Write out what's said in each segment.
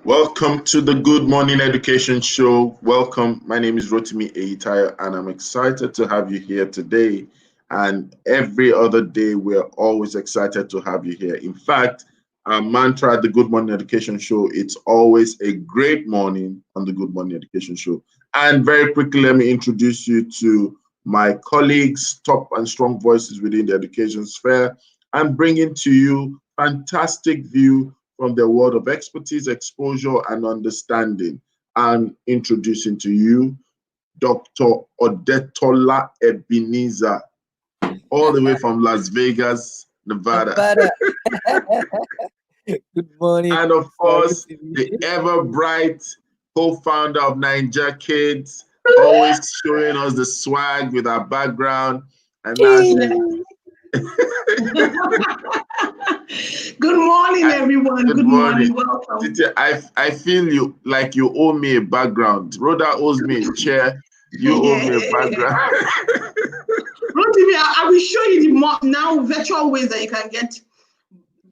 Welcome to the Good Morning Education Show. Welcome. My name is Rotimi Eitayo, and I'm excited to have you here today. And every other day, we're always excited to have you here. In fact, our mantra at the Good Morning Education Show, it's always a great morning on the Good Morning Education Show. And very quickly, let me introduce you to my colleagues, top and strong voices within the education sphere, and bringing to you fantastic view from their world of expertise, exposure, and understanding. And introducing to you Dr. Odetola Ebenezer, all the way from Las Vegas, Nevada. Good morning. And of course, the ever bright co-founder of Ninja Kids, always showing us the swag with our background. And Good morning, everyone. Good morning. Welcome. Titi, I feel you like you owe me a background. Rhoda owes me a chair. You owe me a background. Rotimi, I will show you the now virtual ways that you can get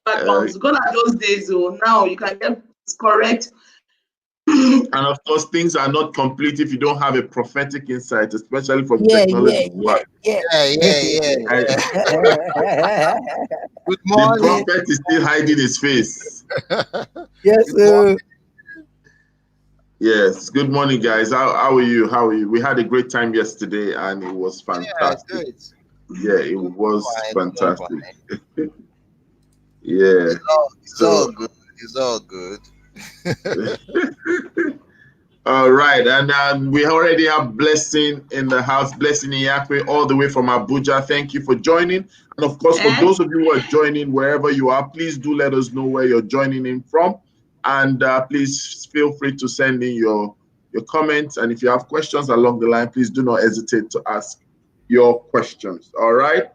backgrounds. Gone are those days, so now you can get correct. And of course, things are not complete if you don't have a prophetic insight, especially from technology. Yeah. Good morning. The prophet is still hiding his face. Yes, sir. Yes. Good morning, guys. How are you? How are you? We had a great time yesterday, and it was fantastic. Yeah, it was fantastic. Yeah. It's all good. It's all good. All right, and we already have Blessing in the house, Blessing Iyakwe, all the way from Abuja. Thank you for joining. And of course, for those of you who are joining wherever you are, please do let us know where you're joining in from. And please feel free to send in your comments. And if you have questions along the line, please do not hesitate to ask your questions. All right.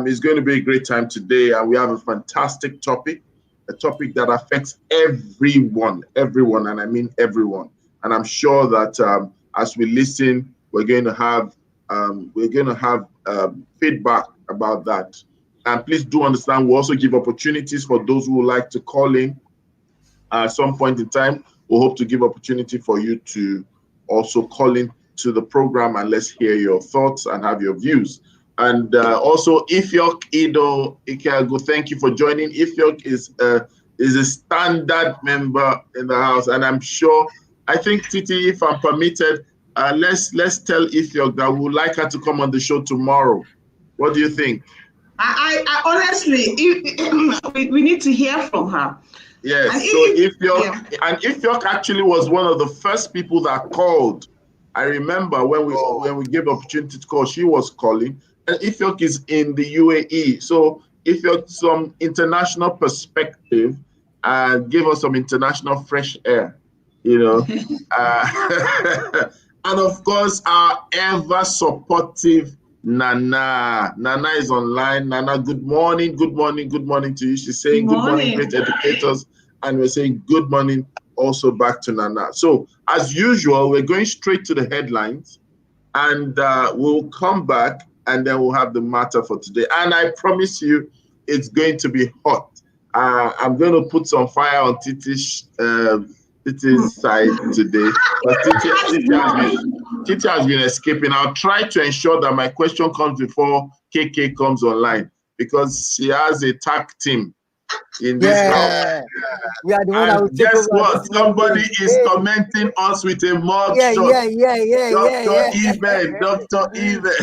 It's going to be a great time today, and we have a fantastic topic. A topic that affects everyone, and I mean everyone. And I'm sure that as we listen, we're going to have feedback about that. And please do understand, we also give opportunities for those who would like to call in at some point in time. We'll hope to give opportunity for you to also call in to the program, and let's hear your thoughts and have your views. And also, Ifyok Ido Ikeago, thank you for joining. Ifyok is a standard member in the house, and I'm sure, I think, Titi, if I'm permitted, let's tell Ifyok that we would like her to come on the show tomorrow. What do you think? I honestly, we need to hear from her. Yes. And Ifyok actually was one of the first people that called. I remember when we gave the opportunity to call, she was calling. And Ifyok is in the UAE. So Ifyok, some international perspective, give us some international fresh air, you know. And of course, our ever supportive Nana. Nana is online. Nana, good morning to you. She's saying good morning, great educators. And we're saying good morning also back to Nana. So as usual, we're going straight to the headlines, and we'll come back, and then we'll have the matter for today. And I promise you, it's going to be hot. I'm going to put some fire on Titi's side today. But Titi has been escaping. I'll try to ensure that my question comes before KK comes online, because she has a tag team in this house. We are the one that will take guess over. what? Somebody is commenting us with a mug shot. Dr. Even.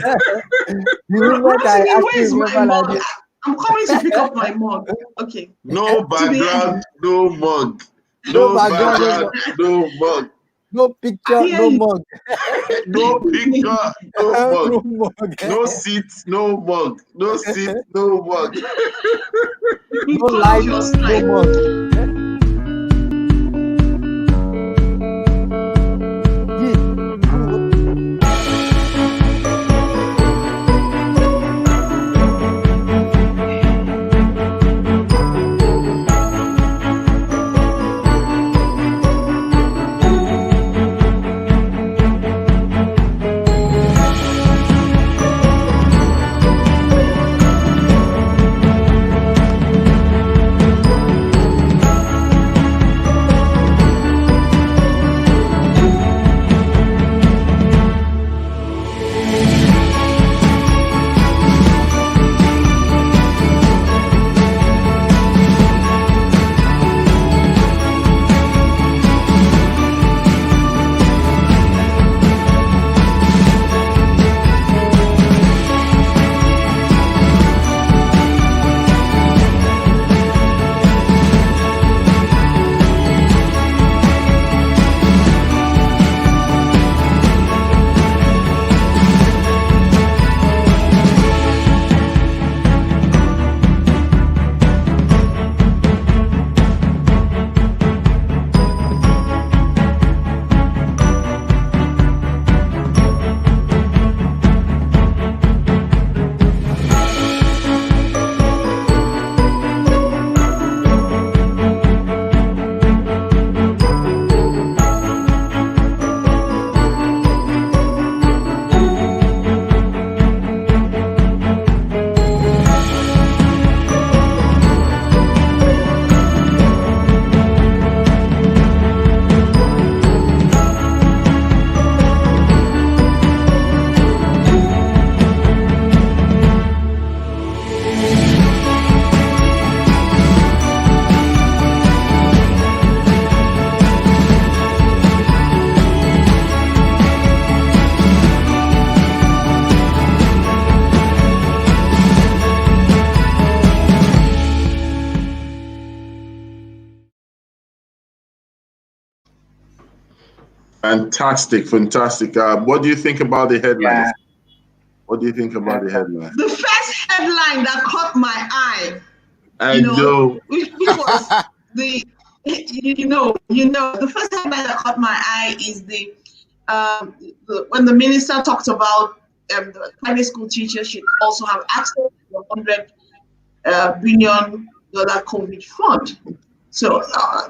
Where's my mug? I'm coming to pick up my mug. Okay. No background, no mug. No background, no mug. No picture, no mug. No picture, no mug. No seats, no mug. No seat, no mug. No lights, no mug. Fantastic. What do you think about the headlines? What do you think about the headlines? The first headline that caught my eye, I know. which was the the first headline that caught my eye is when the minister talked about the private school teachers should also have access to the $100 billion COVID fund. So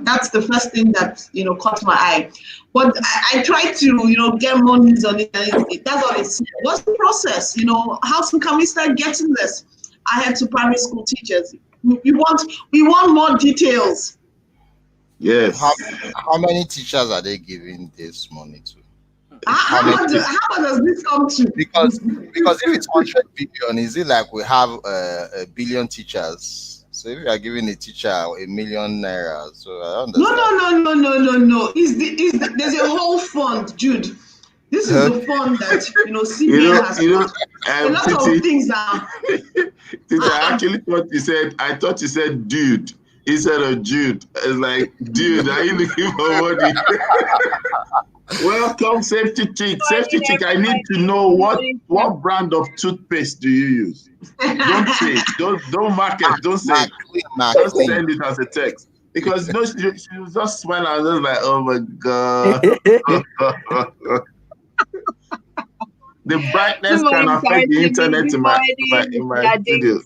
that's the first thing that caught my eye. But I tried to get more news on it. And that's all it's. What's the process? How soon can we start getting this ahead to primary school teachers? We want more details. Yes. How many teachers are they giving this money to? How much does this come to? Because if it's 100 billion, is it like we have a billion teachers? So if you are giving a teacher ₦1 million, so I understand. No. There's a whole fund, Jude. This is the fund that CBN has. A lot of things are. I thought you said dude instead of Jude. It's like, dude, are you looking for money? Welcome, Safety Chick. Safety Chick, I need to know what brand of toothpaste do you use? Don't say it. Don't mark it. Don't say it. Just send it as a text. Because she was just smiling and just like, oh my God. The brightness can affect the internet in my studio.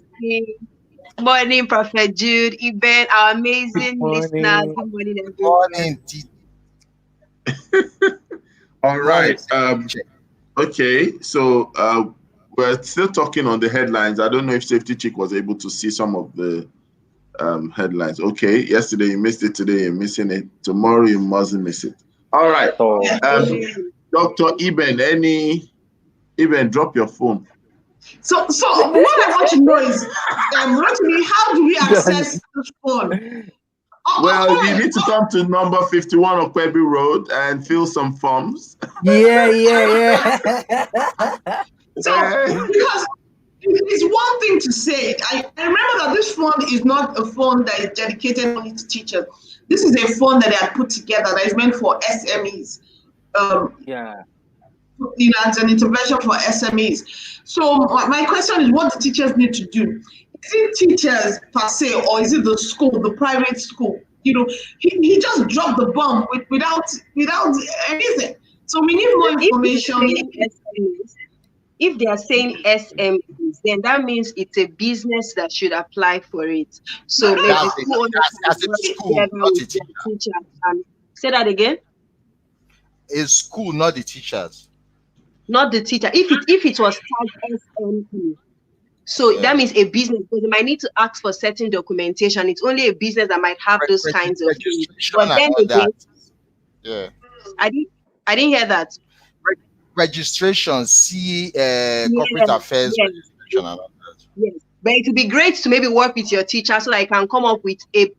Morning, Prophet Jude, Eben, our amazing listeners. Good morning, everyone. All right. Okay. So we're still talking on the headlines. I don't know if Safety Chick was able to see some of the headlines. Okay. Yesterday you missed it. Today you're missing it. Tomorrow you mustn't miss it. All right. Dr. Eben, drop your phone. So what I want to know is, how do we access this phone? Well, you need to come to number 51 of Kwebe Road and fill some forms. Yeah. So, because it's one thing to say, I remember that this fund is not a fund that is dedicated only to teachers. This is a fund that they have put together that is meant for SMEs. As an intervention for SMEs. So my question is, what do teachers need to do? Is it teachers per se, or is it the school, the private school? He just dropped the bomb without anything. So we need more information. If they are saying SMEs, then that means it's a business that should apply for it. So maybe school, not a teacher. Say that again. It's school, not the teachers. Not the teacher. If it was tagged SME, so that means a business, because they might need to ask for certain documentation. It's only a business that might have those kinds of things. But then again, I didn't hear that. Registration, corporate affairs. Yes. But it would be great to maybe work with your teacher so that I can come up with a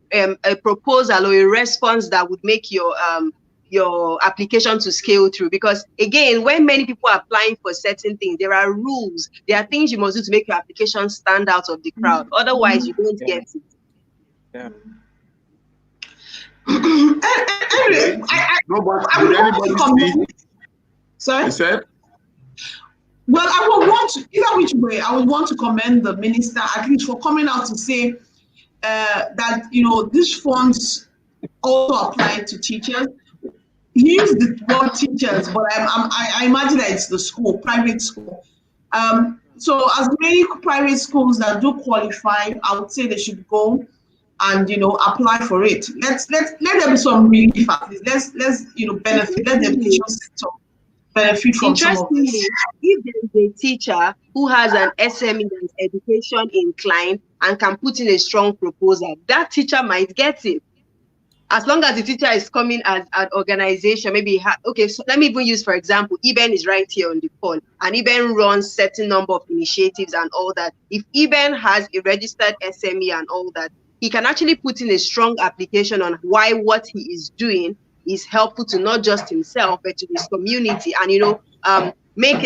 proposal or a response that would make your application to scale through. Because again, when many people are applying for certain things, there are rules, there are things you must do to make your application stand out of the crowd. Otherwise you don't get it. Anyway, I would want to sorry? You said? Well, I would want to, either which way, I would want to commend the minister at least for coming out to say that these funds also apply to teachers. He used the word teachers, but I imagine that it's the school, private school. So as many private schools that do qualify, I would say they should go and apply for it. Let there be some relief at least. Let's benefit. Let the education sector benefit from some of this. If there is a teacher who has an SME that is education inclined and can put in a strong proposal, that teacher might get it. As long as the teacher is coming as an organization, maybe, okay, so let me even use, for example, Eben is right here on the call, and Eben runs certain number of initiatives and all that. If Eben has a registered SME and all that, he can actually put in a strong application on why what he is doing is helpful to not just himself, but to his community, and, make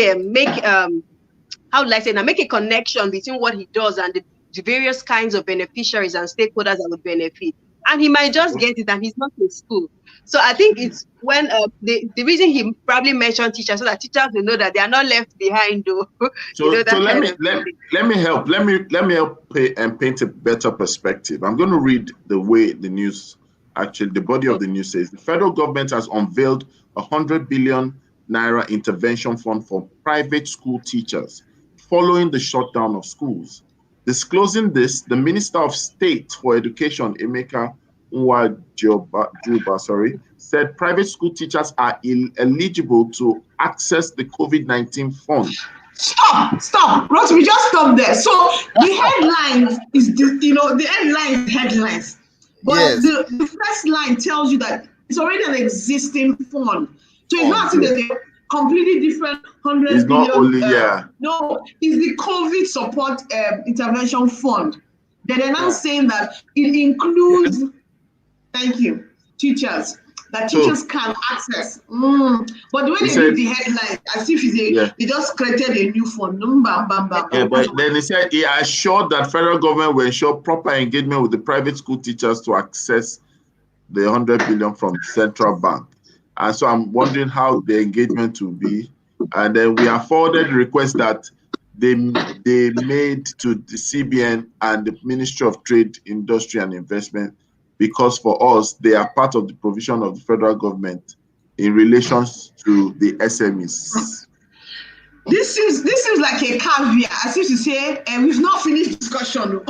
a connection between what he does and the various kinds of beneficiaries and stakeholders that would benefit. and he might just get it and he's not in school. So I think it's when the reason he probably mentioned teachers, so that teachers will know that they are not left behind though. So, let me help and paint a better perspective. I'm going to read the way the news, actually the body of the news says. The federal government has unveiled 100 billion naira intervention fund for private school teachers following the shutdown of schools. Disclosing this, the Minister of State for Education, Emeka Nwajuba, said private school teachers are eligible to access the COVID-19 fund. Stop. Ross, we just stop there. So the headlines is the headlines. But Yes. the first line tells you that it's already an existing fund. So it's not that a completely different 100 it's billion. Not only, No, it's the COVID support intervention fund. They're now saying that it includes, thank you, teachers. That teachers can access. But the way they read the headline, as if they just created a new fund. But then he said he assured that federal government will ensure proper engagement with the private school teachers to access the 100 billion from central bank. And so I'm wondering how the engagement will be. And then we have forwarded the request that they made to the CBN and the Ministry of Trade, Industry and Investment, because for us, they are part of the provision of the federal government in relation to the SMEs. This is like a caveat, as if to say, we've not finished discussion.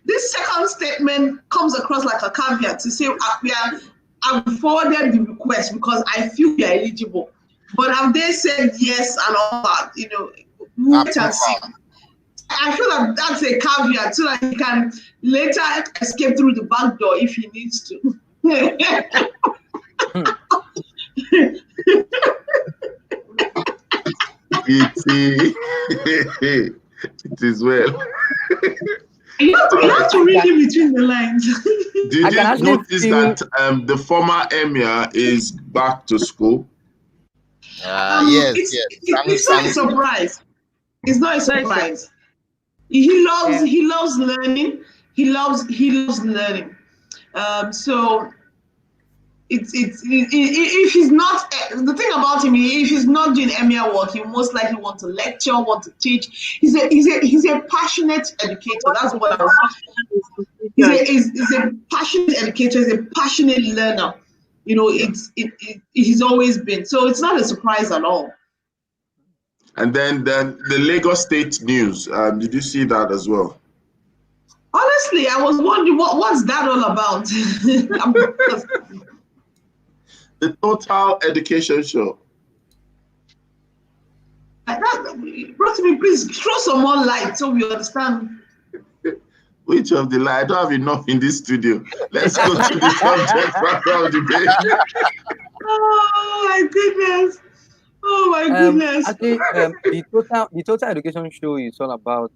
This second statement comes across like a caveat to say I've forwarded the request because I feel we are eligible. But have they said yes and all that? We'll wait and see. I feel that that's a caveat so that he can later escape through the back door if he needs to. It is well. You have to read it between the lines. Did you notice that the former emir is back to school? Yes. It's not a surprise. It's not a surprise. He loves learning. He loves learning. So if he's not, the thing about him, if he's not doing emir work, he most likely want to lecture, want to teach. He's a passionate educator. That's what I was. He's a passionate educator. He's a passionate learner. He's always been. So it's not a surprise at all. And then the Lagos State news. Did you see that as well? Honestly, I was wondering what's that all about. The Total Education Show. Rotimi, please throw some more light so we understand. Which of the light? I don't have enough in this studio. Let's go to the subject matter of the day. Oh my goodness. Oh my goodness. Actually, the total education show is all about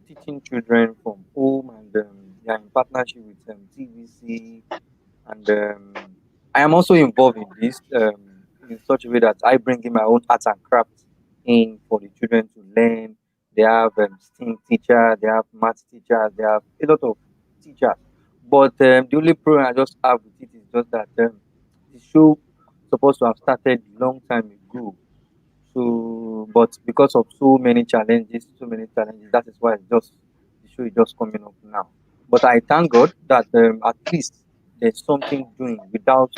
teaching children from home, and they are in partnership with TVC, and I am also involved in this in such a way that I bring in my own arts and crafts in for the children to learn. They have STEAM teachers, they have math teachers, they have a lot of teachers. But the only problem I just have with it is just that the show supposed to have started long time ago. So, but because of so many challenges, that is why the show is just coming up now. But I thank God that at least there's something doing without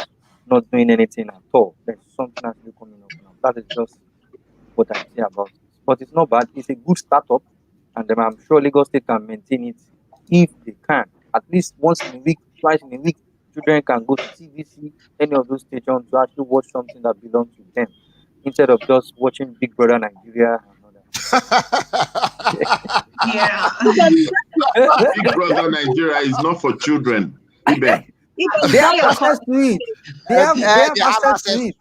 not doing anything at all. There's something actually coming up now. That is just what I say about it. But it's not bad. It's a good startup, and I'm sure Lagos State can maintain it if they can. At least once in a week, twice in a week, children can go to TVC, any of those stations, to actually watch something that belongs to them, instead of just watching Big Brother Nigeria and all that. Yeah. Big Brother Nigeria is not for children. Ibe. They have access to it. They have access to it.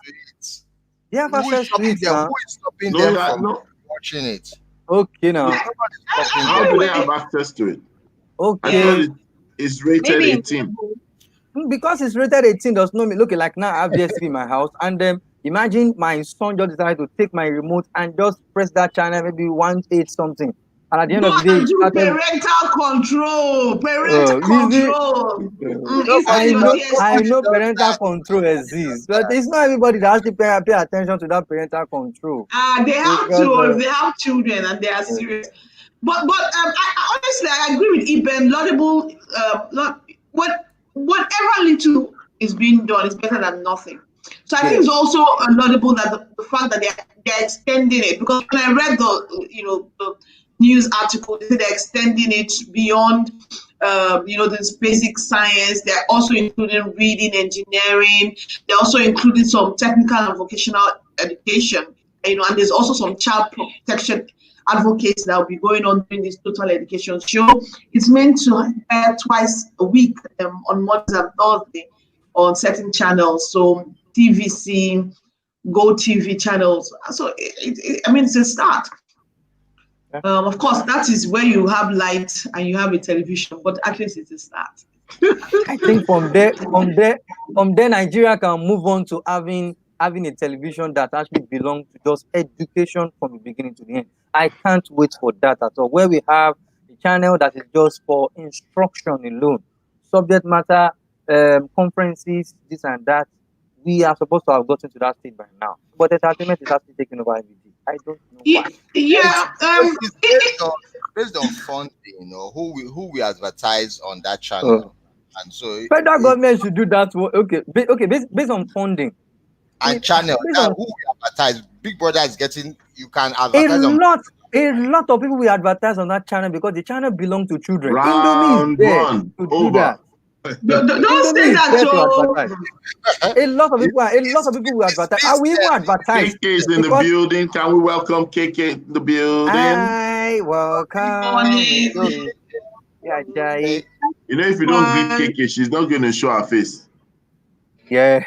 They have access to it. Who is stopping them from watching it? Okay, now. How do they have access to it? Okay. It's rated 18. Because it's rated 18 does not mean, look, like now I have DSTV in my house, and imagine my son just decided to take my remote and just press that channel, maybe 1.8 something, And at the end of the day, Don't it do started. parental control. Parental Easy. control. Inside I your know, TSC. parental control exists, but it's not everybody that has to pay attention to that parental control. They have Because, to. They have children and they are serious. But honestly, I agree with Eben. Laudable. Whatever little is being done is better than nothing. So I think it's also laudable that the fact that they're extending it, because when I read the news article, they said they're extending it beyond this basic science. They're also including reading, engineering. They're also including some technical and vocational education. And there's also some child protection advocates that will be going on during this total education show. It's meant to air twice a week on Mondays and Thursday on certain channels. So TVC, Go TV channels. So it's a start. Of course, that is where you have light and you have a television, but at least it's a start. I think from there, Nigeria can move on to having a television that actually belongs to just education from the beginning to the end. I can't wait for that at all. Where we have a channel that is just for instruction alone, subject matter, conferences, this and that. We are supposed to have gotten to that state by now, but entertainment is actually taking over everything. I don't know why. It's based on funding, who we advertise on that channel, and so federal government should do that. Okay, based on funding and channel who we advertise. Big Brother is getting. You can advertise a lot of people will advertise on that channel because the channel belongs to children. Round Indomie is there one to do over. that. Don't say that, Joe. A lot of people will advertise. I will even advertise. KK is in the building. Can we welcome KK in the building? Hi, welcome. Yeah, Jai. If you don't greet KK, she's not going to show her face. Yeah.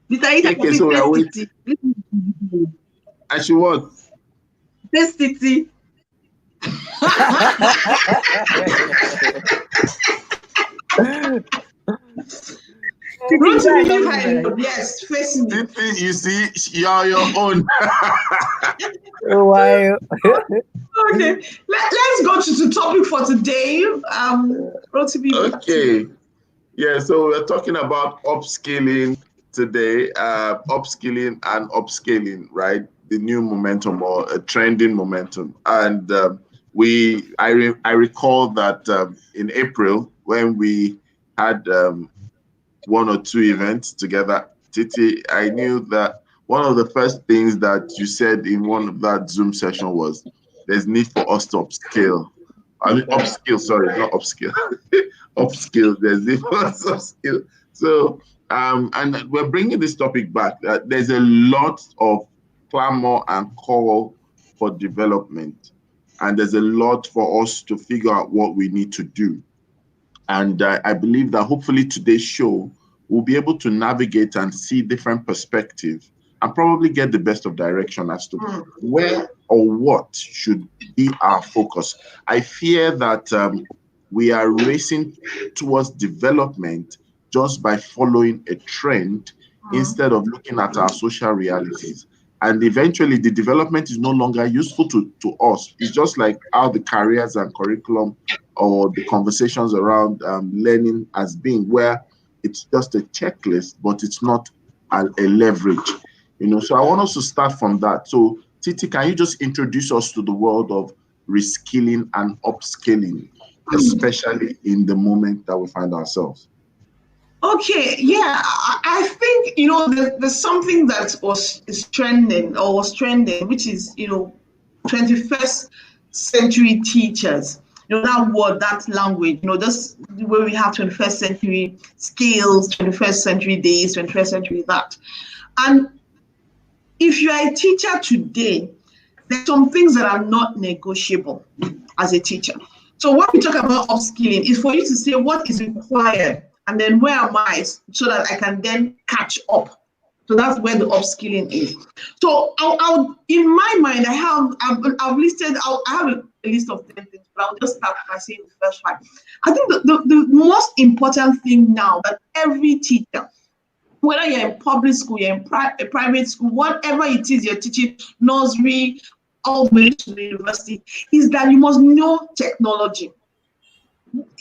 KK, so we are waiting. And she what? This city. Yes, face me. You see, you're your own. Why? Okay, let's go to the topic for today. Okay. Yeah, so we're talking about upskilling today, upskilling and upscaling, right? The new momentum or a trending momentum. And I recall that in April when we had one or two events together, Titi, I knew that one of the first things that you said in one of that Zoom session was there's need for us to upskill. Upskill, sorry, not upskill. Upskill, there's need for us to upskill. So, and we're bringing this topic back. There's a lot of clamor and call for development, and there's a lot for us to figure out what we need to do. And I believe that hopefully today's show will be able to navigate and see different perspectives and probably get the best of direction as to where or what should be our focus. I fear that we are racing towards development just by following a trend instead of looking at our social realities. And eventually the development is no longer useful to us. It's just like how the careers and curriculum or the conversations around learning has been, where it's just a checklist, but it's not a leverage. So I want us to start from that. So Titi, can you just introduce us to the world of reskilling and upskilling, especially in the moment that we find ourselves? Okay, yeah, I think there's something that was trending, which is 21st century teachers. That word, that language, just the way we have 21st century skills, 21st century this, 21st century that. And if you are a teacher today, there's some things that are not negotiable as a teacher. So when we talk about upskilling, is for you to say what is required and then where am I so that I can then catch up. So that's where the upskilling is. So I'll in my mind, I have a list of 10 things, but I'll just start by saying the first one. I think the most important thing now that every teacher whether you're in public school, you're in a private school, whatever it is you're teaching, nursery, all the way to the university, is that you must know technology.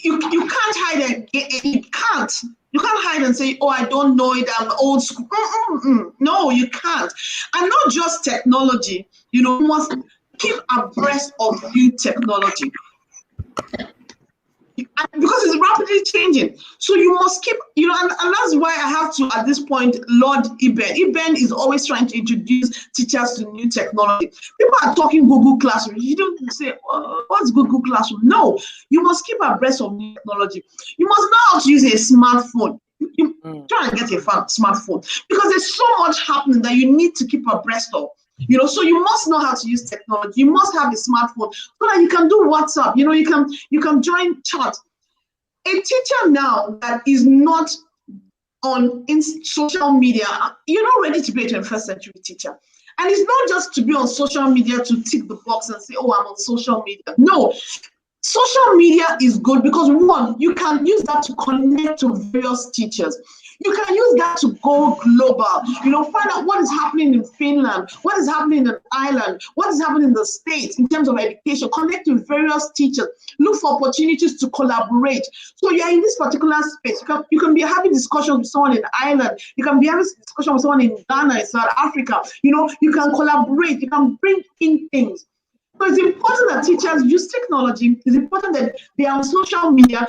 You can't hide it. You can't hide and say, oh, I don't know it, I'm old school. No, you can't. And not just technology, you must keep abreast of new technology. Because it's rapidly changing. So you must keep, and that's why I have to, at this point, Lord Iben. Iben is always trying to introduce teachers to new technology. People are talking Google Classroom. You don't say, what's Google Classroom? No, you must keep abreast of new technology. You must know how to use a smartphone. You try and get a smartphone, because there's so much happening that you need to keep abreast of. So you must know how to use technology. You must have a smartphone so that you can do WhatsApp. You can join chat. A teacher now that is not on social media, you're not ready to be a 21st century teacher. And it's not just to be on social media to tick the box and say, oh, I'm on social media. No, social media is good because, one, you can use that to connect to various teachers. You can use that to go global, find out what is happening in Finland, what is happening in Ireland, what is happening in the States in terms of education, connect with various teachers, look for opportunities to collaborate. So you're in this particular space. You can be having discussions with someone in Ireland, you can be having discussion with someone in Ghana, in South Africa, you can collaborate, you can bring in things. So it's important that teachers use technology. It's important that they are on social media.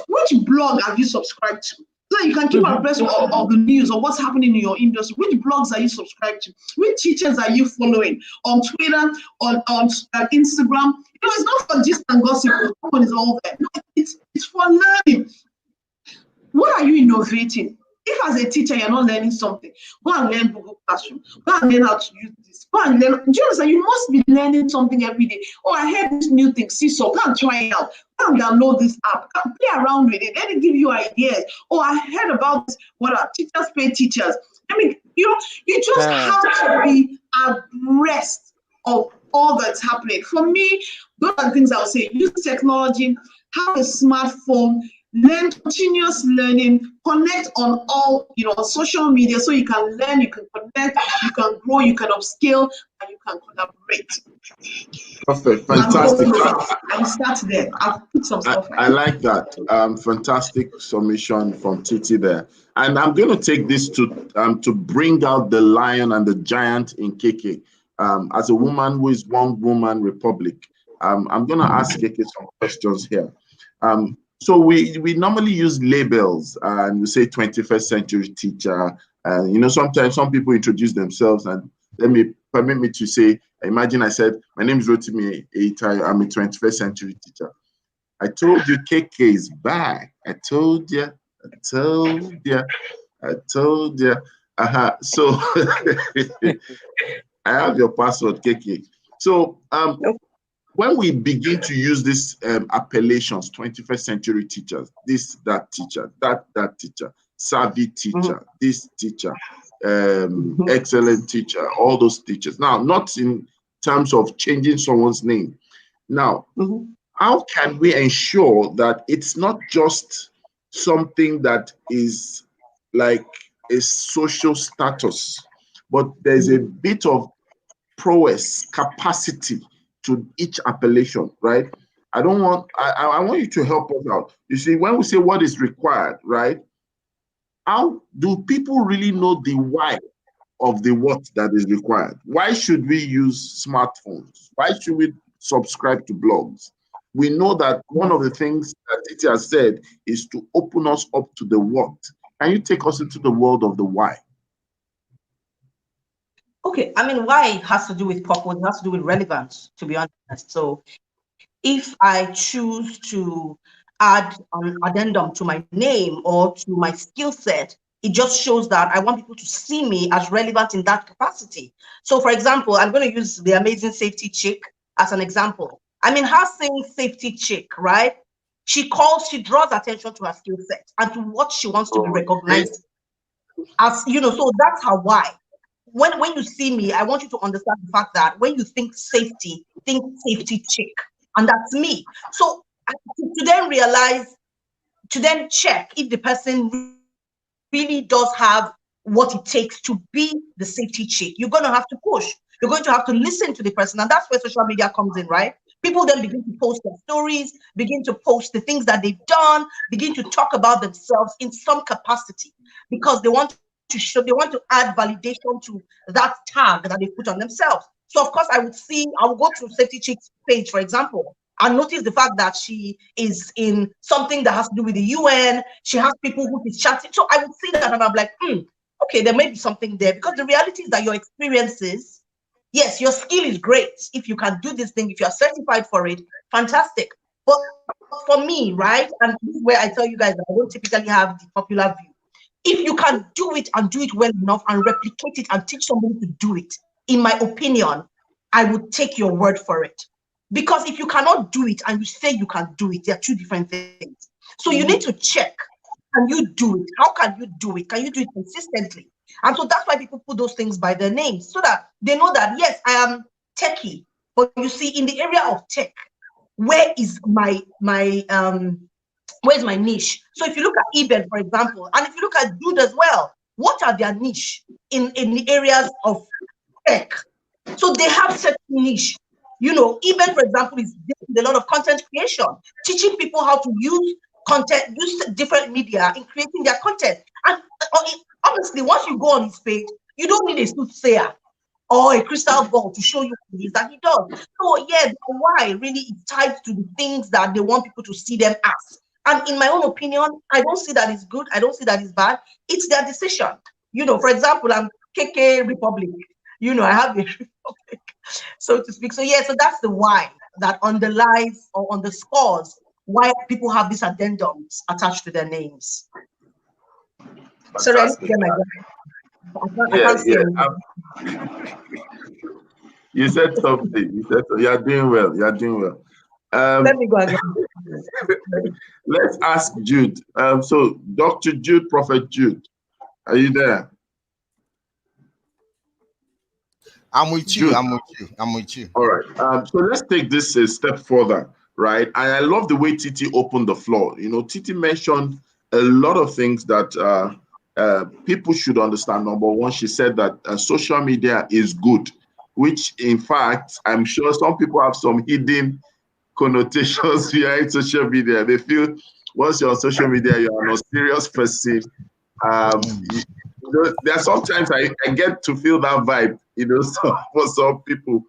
Which blog have you subscribed to? So that you can keep abreast of the news or what's happening in your industry. Which blogs are you subscribed to? Which teachers are you following on Twitter, on Instagram? It's not for gist and gossip. Someone is all there. No, it's for learning. What are you innovating? If as a teacher you're not learning something, go and learn Google Classroom. Go and learn how to use this. Go and learn. Do you understand? You must be learning something every day. Oh, I heard this new thing, Seesaw. Go and try it out. Go and download this app. Go and play around with it. Let it give you ideas. Oh, I heard about this. What are teachers pay teachers? I mean, you just have to be abreast of all that's happening. For me, those are the things I would say. Use technology, have a smartphone, learn, continuous learning, connect on all, on social media, so you can learn, you can connect, you can grow, you can upskill, and you can collaborate. Perfect, fantastic. I'll start there. I'll put some stuff. I like that. Fantastic submission from Titi there. And I'm going to take this to bring out the lion and the giant in KK. As a woman who is one woman republic, I'm going to ask KK some questions here. So we normally use labels, and we say 21st century teacher. Sometimes some people introduce themselves, and permit me to say, imagine I said, my name is Rotimi Eitayo, I'm a 21st century teacher. I told you KK is back. I told you. So I have your password, KK. So when we begin to use these appellations, 21st century teachers, this, that teacher, that teacher, savvy teacher, this teacher, excellent teacher, all those teachers. Now, not in terms of changing someone's name. Now, how can we ensure that it's not just something that is like a social status, but there's a bit of prowess, capacity to each appellation, right? I want you to help us out. You see, when we say what is required, right? How do people really know the why of the what that is required? Why should we use smartphones? Why should we subscribe to blogs? We know that one of the things that it has said is to open us up to the what. Can you take us into the world of the why? Okay, I mean, why has to do with purpose, it has to do with relevance, to be honest. So if I choose to add an addendum to my name or to my skill set, it just shows that I want people to see me as relevant in that capacity. So for example, I'm going to use the amazing safety chick as an example. I mean, her saying safety chick, right? She draws attention to her skill set and to what she wants to be recognized as, so that's her why. When you see me, I want you to understand the fact that when you think safety chick, and that's me. So to then realize, to then check if the person really does have what it takes to be the safety chick. You're going to have to push. You're going to have to listen to the person. And that's where social media comes in, right? People then begin to post their stories, begin to post the things that they've done, begin to talk about themselves in some capacity because they want to show, they want to add validation to that tag that they put on themselves. So of course I will go through Safety Chick's page, for example, and notice the fact that she is in something that has to do with the UN. She has people who is chatting. So I would see that and I'm like, okay, there may be something there, because the reality is that your experiences, yes, your skill is great. If you can do this thing, if you are certified for it, fantastic. But for me, right, and this is where I tell you guys that I don't typically have the popular view. If you can do it and do it well enough and replicate it and teach somebody to do it, in my opinion, I would take your word for it. Because if you cannot do it and you say you can do it, they're two different things. So you need to check. Can you do it? How can you do it? Can you do it consistently? And so that's why people put those things by their names, so that they know that, yes, I am techie. But you see, in the area of tech, where is where's my niche? So if you look at eBay, for example, and if you look at Dude as well, what are their niche in the areas of tech? So they have certain niche. You know, eBay, for example, is a lot of content creation, teaching people how to use content, use different media in creating their content. And honestly, once you go on his page, you don't need a soothsayer or a crystal ball to show you what it is that he does. So yeah, why really is tied to the things that they want people to see them as. And in my own opinion, I don't see that it's good. I don't see that it's bad. It's their decision. You know, for example, I'm KK Republic. You know, I have a Republic, so to speak. So yeah, so that's the why that underlies or underscores why people have these addendums attached to their names. Sorry, I need to Fantastic. get my I Yeah, can't see yeah. anything. You said something. You are doing well. You are doing well. Let Um, me go again. let's ask Jude. So Dr. Jude, Prophet Jude, are you there? I'm with you. Jude. I'm with you. I'm with you. All right. So let's take this a step further, right? And I love the way Titi opened the floor. You know, Titi mentioned a lot of things that people should understand. Number one, she said that social media is good, which in fact, I'm sure some people have some hidden connotations behind social media. They feel once you're on social media, you're a serious person. There are sometimes I get to feel that vibe, so, for some people.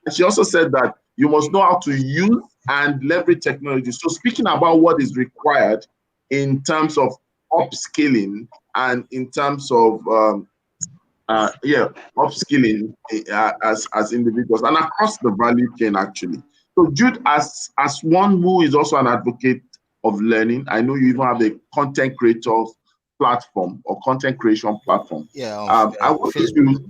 And she also said that you must know how to use and leverage technology. So speaking about what is required in terms of upskilling and in terms of upskilling as individuals and across the value chain actually. So Jude, as one who is also an advocate of learning, I know you even have a content creator platform or content creation platform. Yeah, I want Facebook.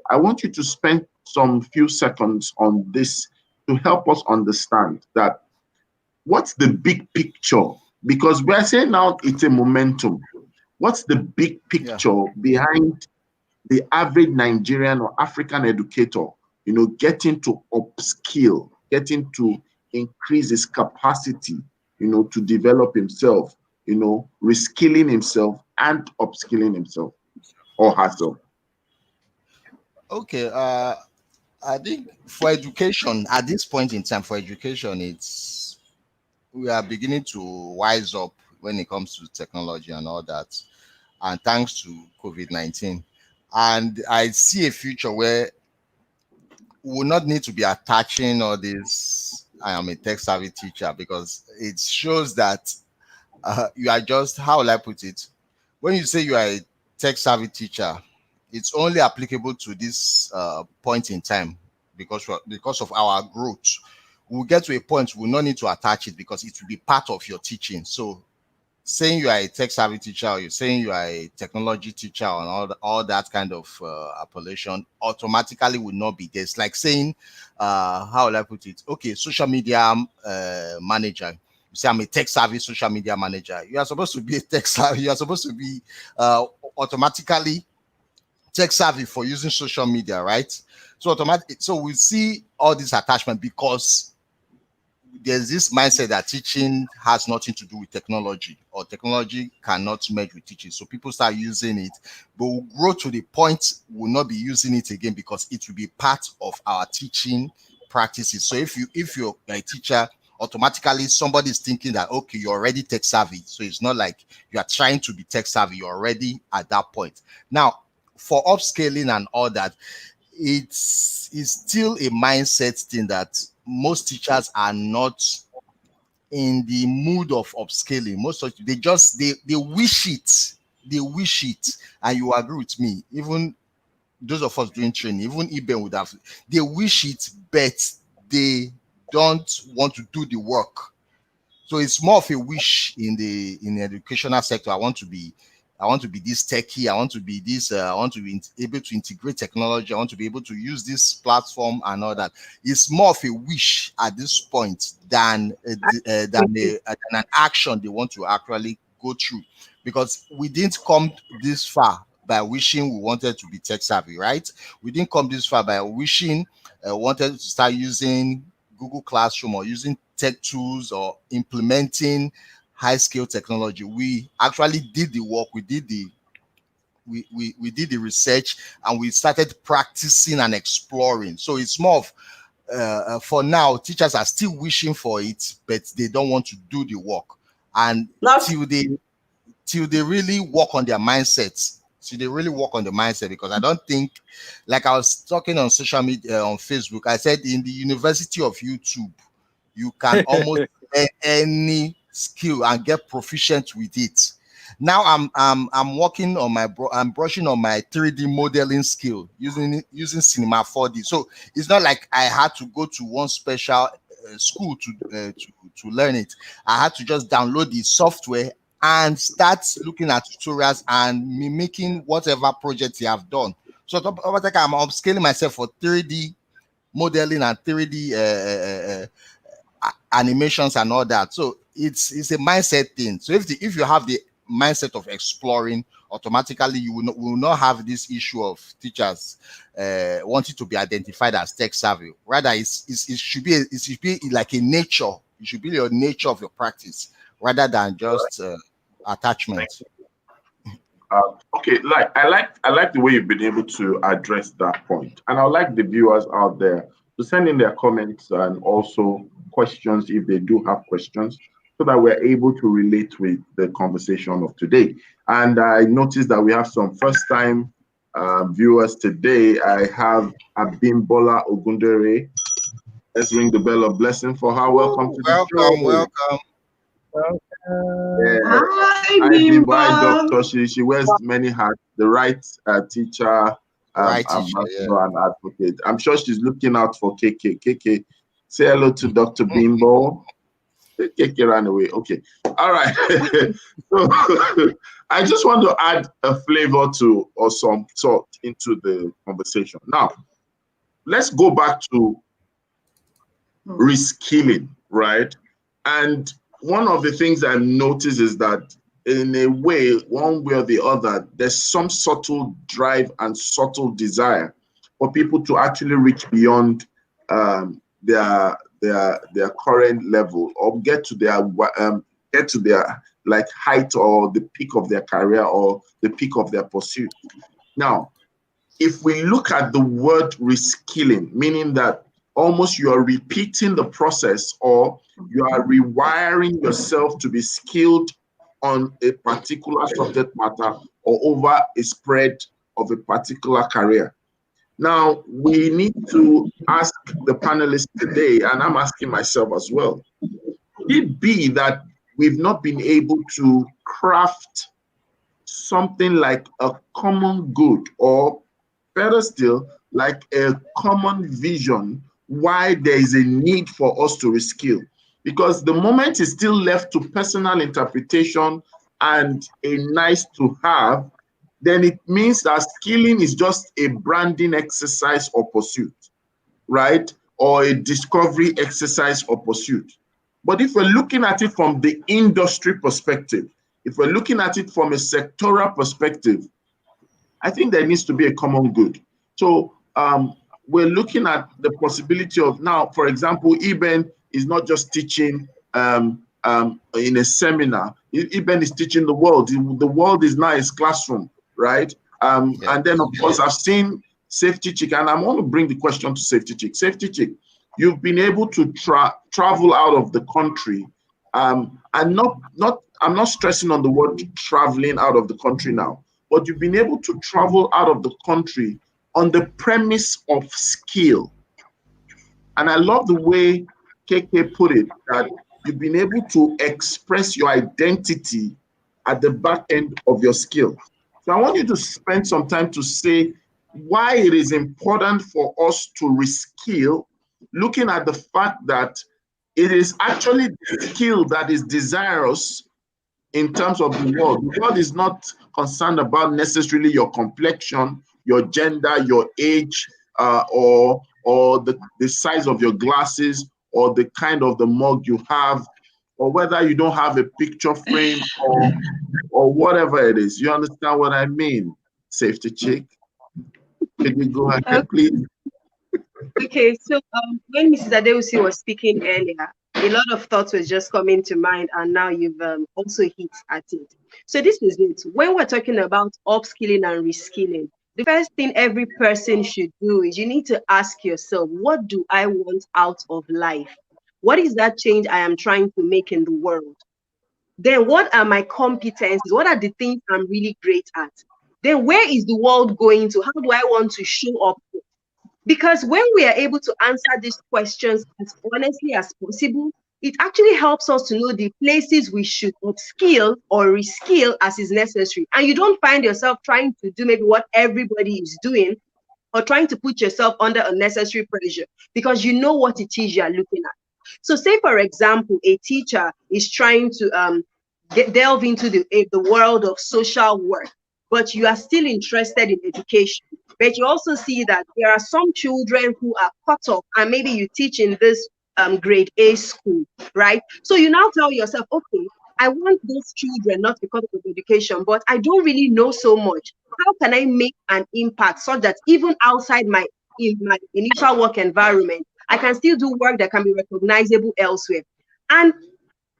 I want you to spend some few seconds on this to help us understand that what's the big picture, because we're saying now it's a momentum. What's the big picture behind the average Nigerian or African educator, getting to upskill, getting to increase his capacity, to develop himself, reskilling himself and upskilling himself or herself? Okay. I think for education, at this point in time, for education, we are beginning to wise up when it comes to technology and all that. And thanks to COVID-19. And I see a future where we will not need to be attaching all this, I am a tech savvy teacher, because it shows that you are just, how will I put it? When you say you are a tech savvy teacher, it's only applicable to this point in time because of our growth. We'll get to a point we'll not need to attach it because it will be part of your teaching. So saying you are a tech savvy teacher, or you're saying you are a technology teacher, and all that kind of appellation automatically will not be there. It's like saying, how will I put it? Okay, social media manager. You say I'm a tech savvy social media manager. You are supposed to be a tech savvy. You are supposed to be automatically tech savvy for using social media, right? So we see all this attachment because there's this mindset that teaching has nothing to do with technology, or technology cannot merge with teaching. So people start using it, but we'll grow to the point we'll not be using it again because it will be part of our teaching practices. So if you're a teacher, automatically somebody is thinking that okay, you're already tech savvy. So it's not like you are trying to be tech savvy, you're already at that point. Now, for upscaling and all that, it's still a mindset thing that most teachers are not in the mood of upscaling. Most of they just they wish it, and you agree with me. Even those of us doing training, even Iben would have, they wish it, but they don't want to do the work. So it's more of a wish in the educational sector. I want to be this techie. I want to be this. I want to be able to integrate technology. I want to be able to use this platform and all that. It's more of a wish at this point than an action they want to actually go through, because we didn't come this far by wishing we wanted to be tech savvy, right? We didn't come this far by wishing wanted to start using Google Classroom or using tech tools or implementing high scale technology. We actually did the work. We did the research, and we started practicing and exploring. So it's more of for now, teachers are still wishing for it, but they don't want to do the work. And Not till they really work on their mindsets. So they really work on the mindset, because I don't think, like I was talking on social media on Facebook, I said in the University of YouTube, you can almost learn any skill and get proficient with it. Now I'm working on I'm brushing on my 3D modeling skill using Cinema 4D. So it's not like I had to go to one special school to learn it. I had to just download the software and start looking at tutorials and mimicking whatever project you have done. So I'm upscaling myself for 3D modeling and 3D animations and all that. So it's a mindset thing. So if you have the mindset of exploring, automatically you will not have this issue of teachers wanting to be identified as tech savvy. Rather, it should be like a nature. It should be your nature of your practice rather than just attachment. Okay, I like the way you've been able to address that point, and I would like the viewers out there to send in their comments and also questions if they do have questions, so that we're able to relate with the conversation of today. And I noticed that we have some first-time viewers today. I have Abimbola Ogundere. Let's ring the bell of blessing for her. Welcome to the show. Welcome. Yeah. Hi, Bimbo, hi, Bimbo. doctor. She wears many hats. The right teacher, Right teacher, ambassador, and advocate. I'm sure she's looking out for KK. KK, say hello to Dr. Bimbo. KK ran away. Okay. All right. So I just want to add a flavor to or some salt into the conversation. Now, let's go back to reskilling, right? And one of the things I've noticed is that in a way, one way or the other, there's some subtle drive and subtle desire for people to actually reach beyond their current level, or get to their like height or the peak of their career or the peak of their pursuit. Now, if we look at the word reskilling, meaning that almost you are repeating the process, or you are rewiring yourself to be skilled on a particular subject matter or over a spread of a particular career. Now, we need to ask the panelists today, and I'm asking myself as well, could it be that we've not been able to craft something like a common good, or better still, like a common vision why there is a need for us to reskill? Because the moment is still left to personal interpretation and a nice to have, then it means that skilling is just a branding exercise or pursuit, right? Or a discovery exercise or pursuit. But if we're looking at it from the industry perspective, if we're looking at it from a sectoral perspective, I think there needs to be a common good. So we're looking at the possibility of now, for example, Eben, is not just teaching in a seminar. Eben is teaching the world. The world is now his classroom, right? Yeah. And then, of course, I've seen Safety Chick, and I want to bring the question to Safety Chick. Safety Chick, you've been able to travel out of the country. I'm not stressing on the word traveling out of the country now, but you've been able to travel out of the country on the premise of skill. And I love the way KK put it, that you've been able to express your identity at the back end of your skill. So I want you to spend some time to say why it is important for us to reskill, looking at the fact that it is actually the skill that is desirous in terms of the world. The world is not concerned about necessarily your complexion, your gender, your age, or the size of your glasses, or the kind of the mug you have, or whether you don't have a picture frame, or whatever it is. You understand what I mean? Safety Chick. Can you go ahead, please? Okay, so when Mrs. Adeusi was speaking earlier, a lot of thoughts was just coming to mind, and now you've also hit at it. So this is it. When we're talking about upskilling and reskilling, the first thing every person should do is you need to ask yourself, what do I want out of life? What is that change I am trying to make in the world? Then what are my competencies? What are the things I'm really great at? Then where is the world going to? How do I want to show up? Because when we are able to answer these questions as honestly as possible, it actually helps us to know the places we should upskill or reskill as is necessary. And you don't find yourself trying to do maybe what everybody is doing, or trying to put yourself under unnecessary pressure, because you know what it is you are looking at. So say, for example, a teacher is trying to delve into the world of social work, but you are still interested in education. But you also see that there are some children who are cut off, and maybe you teach in this grade A school, right? So you now tell yourself, okay, I want those children not because of education, but I don't really know so much. How can I make an impact so that even outside my initial work environment, I can still do work that can be recognizable elsewhere? And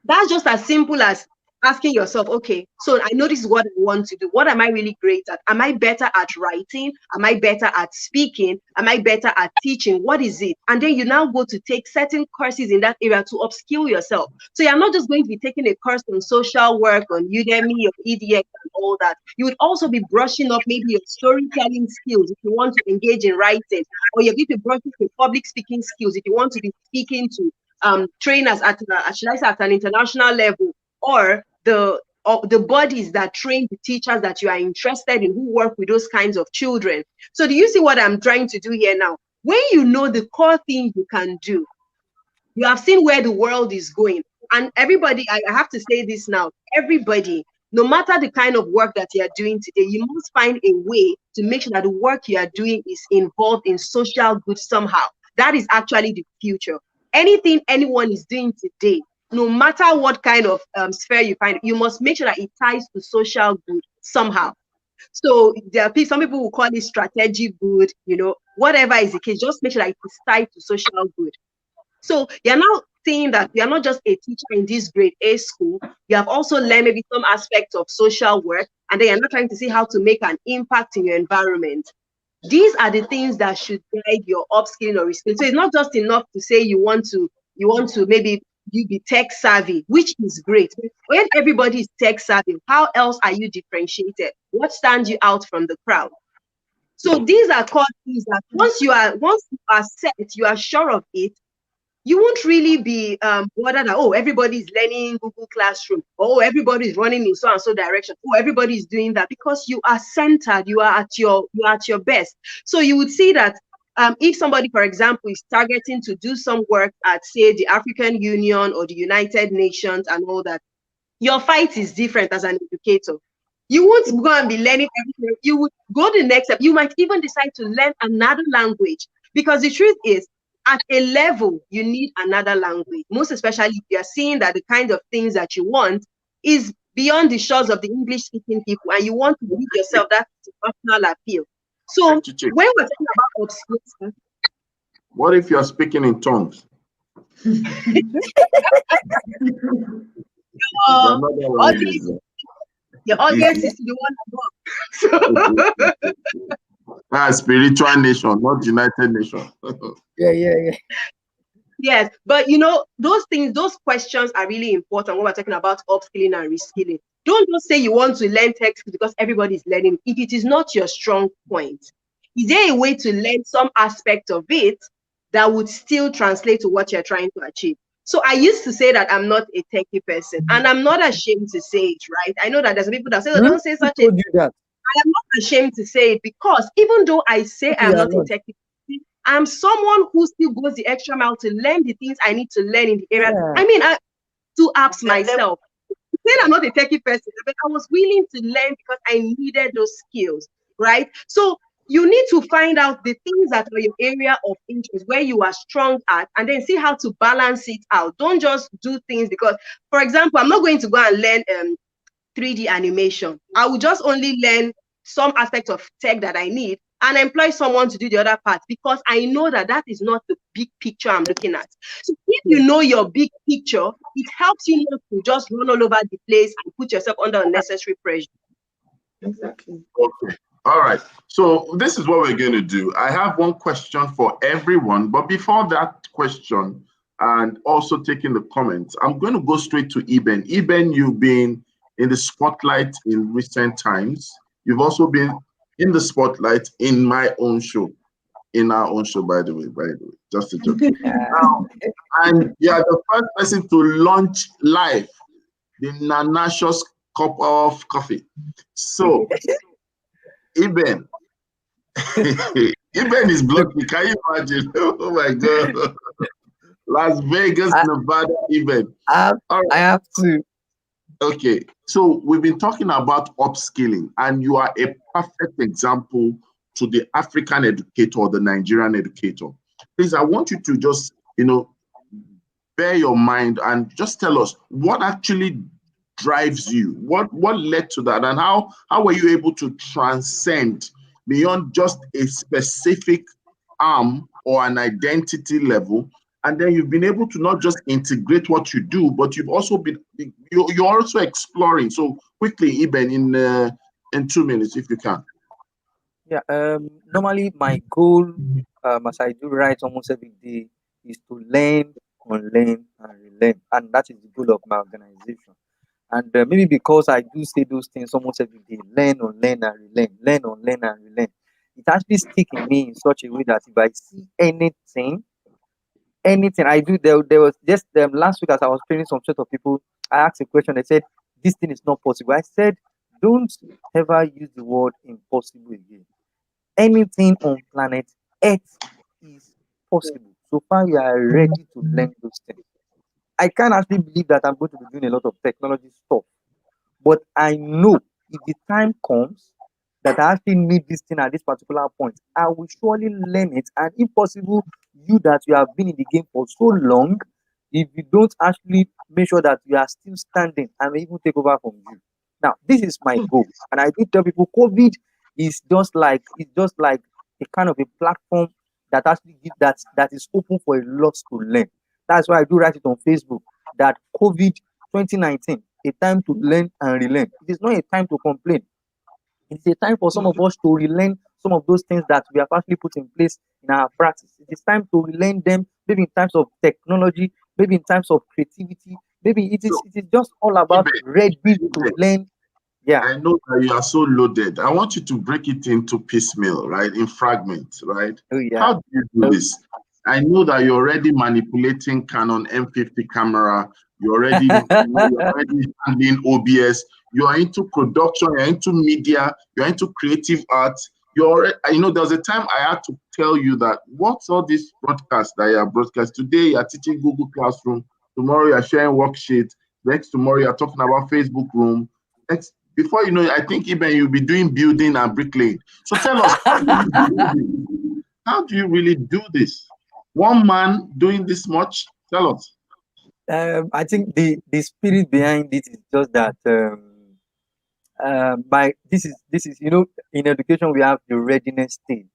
that's just as simple as asking yourself, okay, so I know this is what I want to do. What am I really great at? Am I better at writing? Am I better at speaking? Am I better at teaching? What is it? And then you now go to take certain courses in that area to upskill yourself. So you're not just going to be taking a course on social work, on Udemy or EDX and all that. You would also be brushing up maybe your storytelling skills if you want to engage in writing, or you're going to be brushing your public speaking skills if you want to be speaking to trainers at should I say at an international level, or the bodies that train the teachers that you are interested in, who work with those kinds of children. So do you see what I'm trying to do here now? When you know the core thing you can do, you have seen where the world is going. And everybody, I have to say this now, everybody, no matter the kind of work that you are doing today, you must find a way to make sure that the work you are doing is involved in social good somehow. That is actually the future. Anything anyone is doing today, no matter what kind of sphere you find, you must make sure that it ties to social good somehow. So there are some people will call it strategic good, whatever is the case, just make sure that it is tied to social good. So you're now seeing that you're not just a teacher in this grade A school, you have also learned maybe some aspects of social work, and then you're not trying to see how to make an impact in your environment. These are the things that should guide your upskilling or reskilling. So it's not just enough to say you want to maybe you be tech savvy, which is great. When everybody is tech savvy, how else are you differentiated? What stands you out from the crowd? So these are core things that once you are set, you are sure of it, you won't really be bothered that, oh, everybody's learning Google Classroom, oh, everybody's running in so and so direction, oh, everybody's doing that, because you are centered, you are at your best. So you would see that if somebody, for example, is targeting to do some work at, say, the African Union or the United Nations and all that, your fight is different as an educator. You won't go and be learning everything. You would go the next step. You might even decide to learn another language, because the truth is, at a level, you need another language, most especially if you're seeing that the kind of things that you want is beyond the shores of the English-speaking people, and you want to give yourself that personal appeal. So when we're talking about upskilling, what if you're speaking in tongues? It's Uh, another audience, language. your audience is the one above. So Ah, spiritual nation, not United Nation. Yeah. yes, but those things, those questions are really important when we're talking about upskilling and reskilling. Don't just say you want to learn tech skills because everybody is learning. If it is not your strong point, is there a way to learn some aspect of it that would still translate to what you're trying to achieve? So I used to say that I'm not a techie person, and I'm not ashamed to say it, right? I know that there's people that say, oh, Hmm? don't say Who such a told you that? I am not ashamed to say it because even though I say Okay, I am you are not a not. techie, I'm someone who still goes the extra mile to learn the things I need to learn in the area. Yeah. I mean, I do apps Then myself. Saying I'm not a techie person, but I was willing to learn because I needed those skills, right? So you need to find out the things that are your area of interest, where you are strong at, and then see how to balance it out. Don't just do things because, for example, I'm not going to go and learn 3D animation. I will just only learn some aspect of tech that I need and employ someone to do the other part because I know that that is not the big picture I'm looking at. So if you know your big picture, it helps you not to just run all over the place and put yourself under unnecessary pressure. Exactly. Okay. All right. So this is what we're going to do. I have one question for everyone, but before that question, and also taking the comments, I'm going to go straight to Eben. Eben, you've been in the spotlight in recent times. You've also been in the spotlight in my own show, in our own show, by the way, just a joke. Now, and you are the first person to launch live the Nanashos cup of coffee. So, Eben, Eben is Look, blocking. Can you imagine? Oh my God. Las Vegas, I, Nevada, Eben. I have, All I right. have to. Okay. So we've been talking about upskilling, and you are a perfect example to the African educator or the Nigerian educator. Please, I want you to just, bear your mind and just tell us what actually drives you. What led to that, and how were you able to transcend beyond just a specific arm or an identity level, and then you've been able to not just integrate what you do, but you've also you're also exploring. So quickly, Eben, in 2 minutes, if you can. Yeah. Normally, my goal, as I do write almost every day, is to learn, unlearn, and relearn, and that is the goal of my organization. And maybe because I do say those things almost every day, learn, unlearn, and relearn, learn, unlearn, and relearn, it actually stick in me in such a way that if I see anything I do, there was just last week as I was training some set of people, I asked a question. They said, "This thing is not possible." I said, "Don't ever use the word impossible again. Anything on planet Earth is possible. So far, you are ready to learn those things." I can't actually believe that I'm going to be doing a lot of technology stuff, but I know if the time comes that I actually need this thing at this particular point, I will surely learn it. And if possible, you that you have been in the game for so long, if you don't actually make sure that you are still standing, I may even take over from you. Now, this is my goal. And I do tell people COVID is just like a kind of a platform that actually that is open for a lot to learn. That's why I do write it on Facebook that COVID 2019, a time to learn and relearn. It is not a time to complain. It's a time for some of us to relearn some of those things that we have actually put in place in our practice. It is time to relearn them, maybe in terms of technology, maybe in terms of creativity. Maybe it is So, it is just all about Eben, ready to Eben, learn. Yeah. I know that you are so loaded. I want you to break it into piecemeal, right? In fragments, right? Oh yeah. How do you do Oh, this? I know that you're already manipulating Canon M50 camera. You're already handling OBS. You are into production. You're into media. You're into creative art. There was a time I had to tell you that what's all this broadcast that you are broadcast today? You are teaching Google Classroom. Tomorrow you are sharing worksheets. Next tomorrow you are talking about Facebook Room. Before you know it, I think even you'll be doing building and bricklaying. So tell us, how do you do this? How do you really do this? One man doing this much? Tell us. I think the spirit behind it is just that by this is in education we have the readiness stage.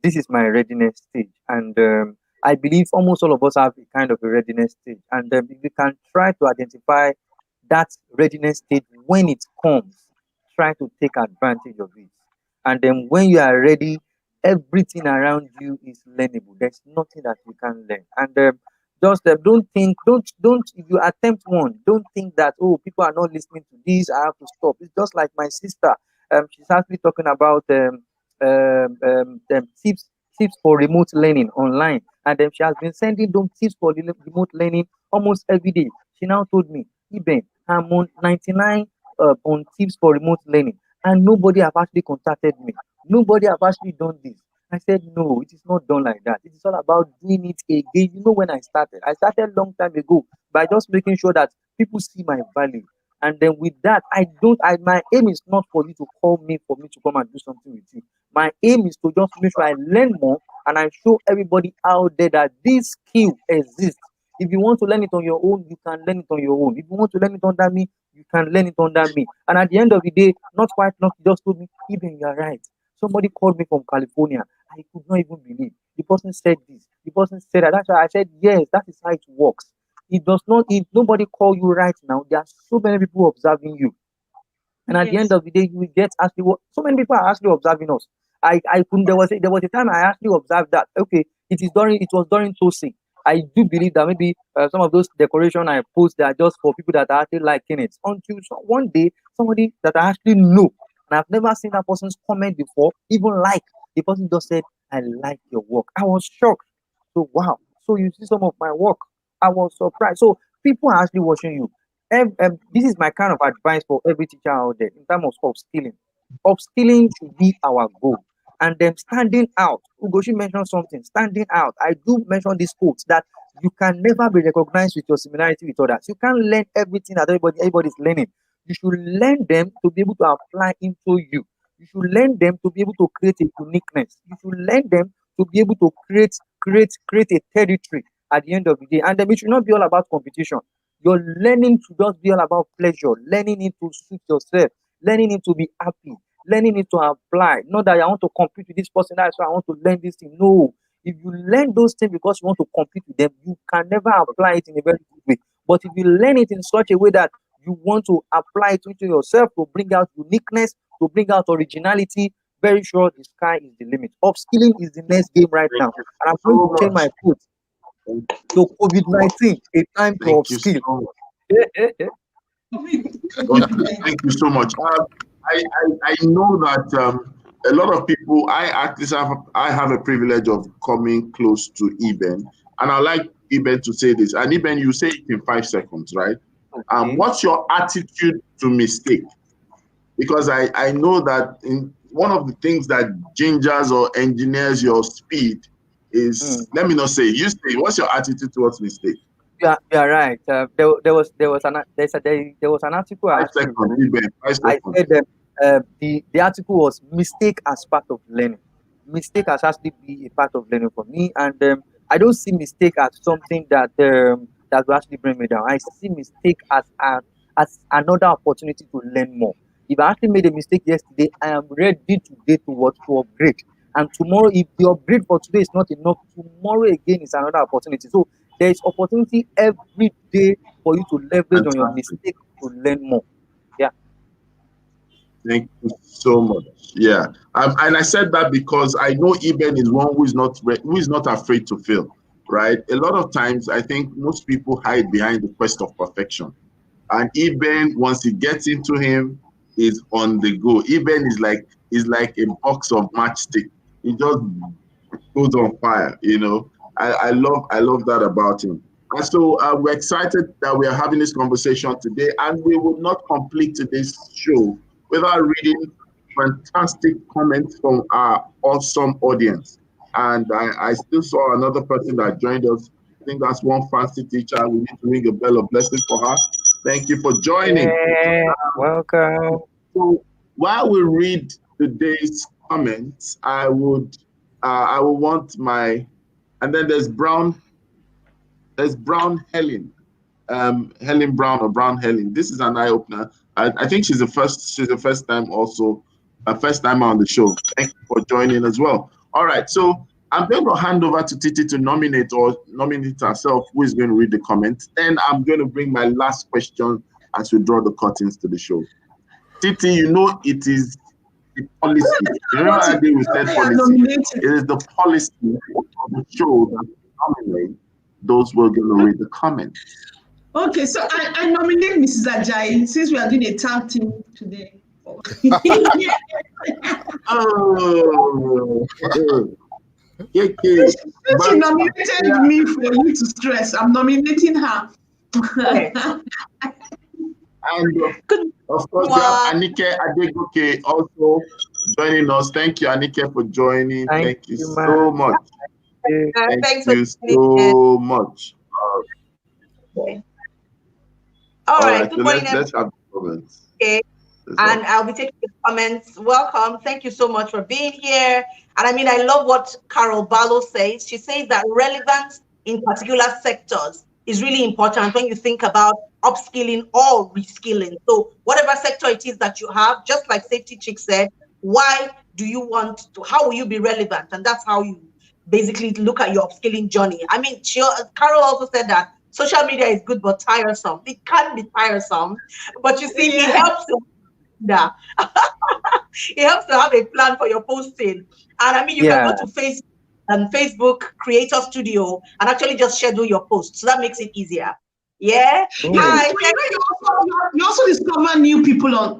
This is my readiness stage, and I believe almost all of us have a kind of a readiness stage, and if we can try to identify that readiness stage when it comes, try to take advantage of it. And then when you are ready, everything around you is learnable. There's nothing that you can't learn. And just don't think, don't, if you attempt one, don't think that, oh, people are not listening to this, I have to stop. It's just like my sister. She's actually talking about tips for remote learning online. And then she has been sending them tips for remote learning almost every day. She now told me, Iben, I'm on 99 on tips for remote learning, and nobody have actually contacted me. Nobody have actually done this. I said, no, it is not done like that. It is all about doing it again. You know, when I started long time ago by just making sure that people see my value. And then with that, my aim is not for you to call me for me to come and do something with you. My aim is to just make sure I learn more and I show everybody out there that this skill exists. If you want to learn it on your own, you can learn it on your own. If you want to learn it under me, you can learn it under me. And at the end of the day, not quite long, he just told me, Eben, you are right. Somebody called me from California. I could not even believe. The person said this. The person said that. That's why I said, yes, that is how it works. It does not, if nobody call you right now, there are so many people observing you. And at the end Yes. of the day, you will get actually what so many people are actually observing us. I couldn't there was a time I actually observed that okay, it was during toasting. I do believe that maybe some of those decoration I post they are just for people that are actually liking it. Until one day somebody that I actually know and I've never seen that person's comment before, even like the person just said, I like your work. I was shocked. So wow. So you see some of my work. I was surprised. So people are actually watching you. This is my kind of advice for every teacher out there in terms of upskilling. Upskilling should be our goal. And then standing out. Ugoshi mentioned something. Standing out. I do mention this quote that you can never be recognized with your similarity with others. You can't learn everything that everybody's learning. You should learn them to be able to apply into you. You should learn them to be able to create a uniqueness. You should learn them to be able to create a territory at the end of the day. And then it should not be all about competition. Your learning should just be all about pleasure, learning it to suit yourself, learning it to be happy, learning it to apply. Not that I want to compete with this person, that's why I want to learn this thing. No. If you learn those things because you want to compete with them, you can never apply it in a very good way. But if you learn it in such a way that you want to apply it into yourself to bring out uniqueness, to bring out originality, very sure the sky is the limit. Upskilling is the next game right Thank now. you And I'm going to so change much. my quote Thank to you COVID so much. 19, a time to Thank you upskill. so much. Okay, thank you so much. I know that a lot of people. I at least have a privilege of coming close to Eben, and I like Eben to say this. And Eben, you say it in 5 seconds, right? Okay. What's your attitude to mistake? Because I know that in one of the things that gingers or engineers your speed Mm. is, let me not say, you say, what's your attitude towards mistake? You are right. There was an article I Five actually seconds, wrote. Eben, five I seconds. said the article was mistake as part of learning. Mistake has actually be a part of learning for me, and I don't see mistake as something that will actually bring me down. I see mistake as another opportunity to learn more. If I actually made a mistake yesterday, I am ready today to what to upgrade. And tomorrow, if the upgrade for today is not enough, tomorrow again is another opportunity. So there is opportunity every day for you to leverage on your Fantastic. mistake to learn more. Yeah. Thank you so much. Yeah, and I said that because I know Eben is one who is not afraid to fail. Right. A lot of times, I think most people hide behind the quest of perfection, and Eben, once it gets into him, is on the go. Eben is like a box of matchstick. He just goes on fire. I love that about him. And so we're excited that we are having this conversation today, and we will not complete today's show without reading fantastic comments from our awesome audience. And I still saw another person that joined us. I think that's one fancy teacher. We need to ring a bell of blessing for her. Thank you for joining. Yeah, welcome. So while we read today's comments, I will want my, and then there's Brown Helen, Helen Brown or Brown Helen. This is an eye opener. I think she's a first time on the show. Thank you for joining as well. All right, so I'm going to hand over to Titi to nominate herself who is going to read the comments. Then I'm going to bring my last question as we draw the curtains to the show. Titi, you know it is the policy. You remember that day we said policy? It is the policy of the show that we nominate those who are going to read the comments. Okay, so I nominate Mrs. Ajayi since we are doing a tag team today. Oh. Okay. Since she nominated me for you to stress, I'm nominating her. And of course, we have Anike Adegoke also joining us. Thank you, Anike, for joining. Thank you so much. Thank you so much. Okay. All right. Good morning, let's have comments. Okay. And I'll be taking the comments. Welcome. Thank you so much for being here. And I mean, I love what Carol Barlow says. She says that relevance in particular sectors is really important when you think about upskilling or reskilling. So whatever sector it is that you have, just like Safety Chick said, why do you want to, how will you be relevant? And that's how you basically look at your upskilling journey. I mean, Carol also said that social media is good but tiresome. It can be tiresome, but you see, it helps to it helps to have a plan for your posting. And I mean, you can go to Facebook Creator Studio and actually just schedule your posts. So that makes it easier. Yeah. You also discover new people on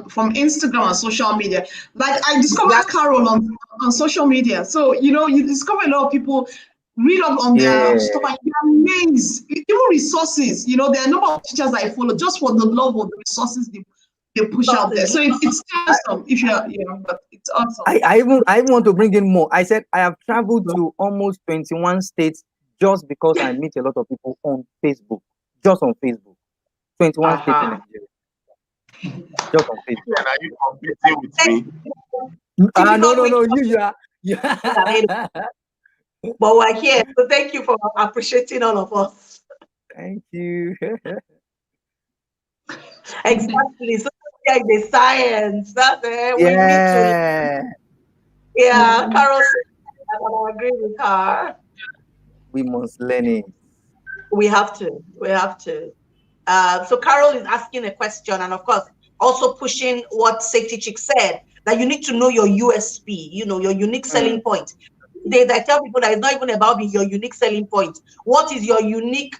from Instagram and social media. Like I discovered Carol on social media. So you discover a lot of people, read up on their stuff, and you're amazed. Even resources, there are a number of teachers I follow just for the love of the resources they push out there. So it's awesome if but it's awesome. I want to bring in more. I said I have traveled to almost 21 states just because I meet a lot of people on Facebook. Just on Facebook. 21 states in Nigeria. Just on Facebook. And are you competing with me? No, you are. Yeah. But we're here. So thank you for appreciating all of us. Thank you. Exactly. So like the science. That's it. We need to. Yeah, Carol said, I agree with her. We must learn it. We have to. So Carol is asking a question, and of course, also pushing what Safety Chick said, that you need to know your USP, your unique selling point. I tell people that it's not even about your unique selling point. What is your unique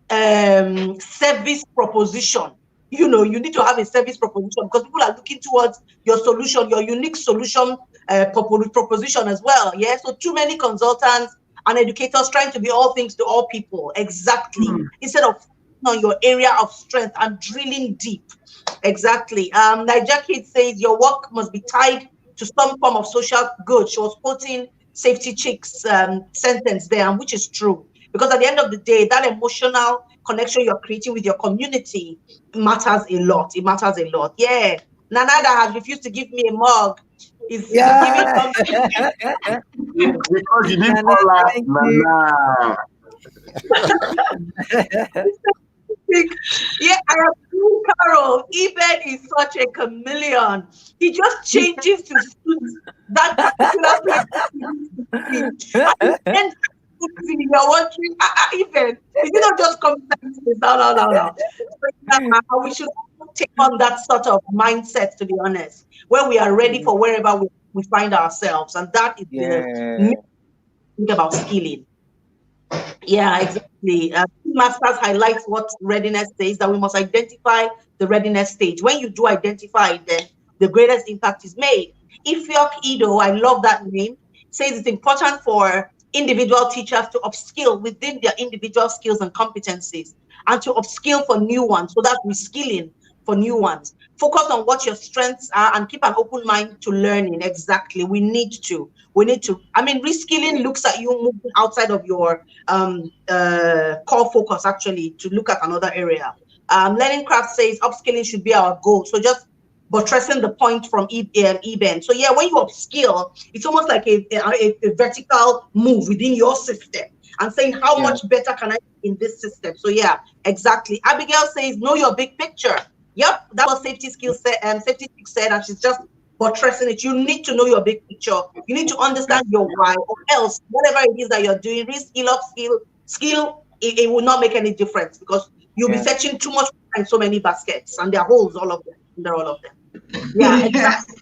service proposition? You need to have a service proposition because people are looking towards your solution, your unique solution proposition as well. Yeah. So too many consultants and educators trying to be all things to all people. Exactly. Instead of on your area of strength and drilling deep. Exactly. Niger Kid says your work must be tied to some form of social good. She was quoting Safety Chick's sentence there, which is true. Because at the end of the day, that emotional connection you're creating with your community matters a lot. It matters a lot. Yeah. Nanada has refused to give me a mug. Is giving something. Because you didn't call her Nana. Yeah, I agree, Carol. Eben is such a chameleon. He just changes to suit that particular place. And you're watching, Eben, you don't just come to this. No. We should take on that sort of mindset, to be honest, where we are ready for wherever we find ourselves. And that is the thing about skilling. Yeah, exactly. Masters highlights what readiness says, that we must identify the readiness stage. When you do identify, then the greatest impact is made. Ifiok Ido, I love that name, says it's important for individual teachers to upskill within their individual skills and competencies and to upskill for new ones. So that's reskilling for new ones. Focus on what your strengths are and keep an open mind to learning. Exactly. We need to. I mean, reskilling looks at you moving outside of your core focus, actually, to look at another area. Learning Craft says upskilling should be our goal. So just buttressing the point from Eben. So yeah, when you upskill, it's almost like a vertical move within your system and saying how much better can I be in this system. So yeah, exactly. Abigail says know your big picture. Yep, that's what Safety Chick said, and she's just buttressing it. You need to know your big picture. You need to understand your why, or else whatever it is that you're doing, reskill, skill, it will not make any difference because you'll be fetching too much in so many baskets, and there are holes all of them. Under all of them. Yeah, exactly.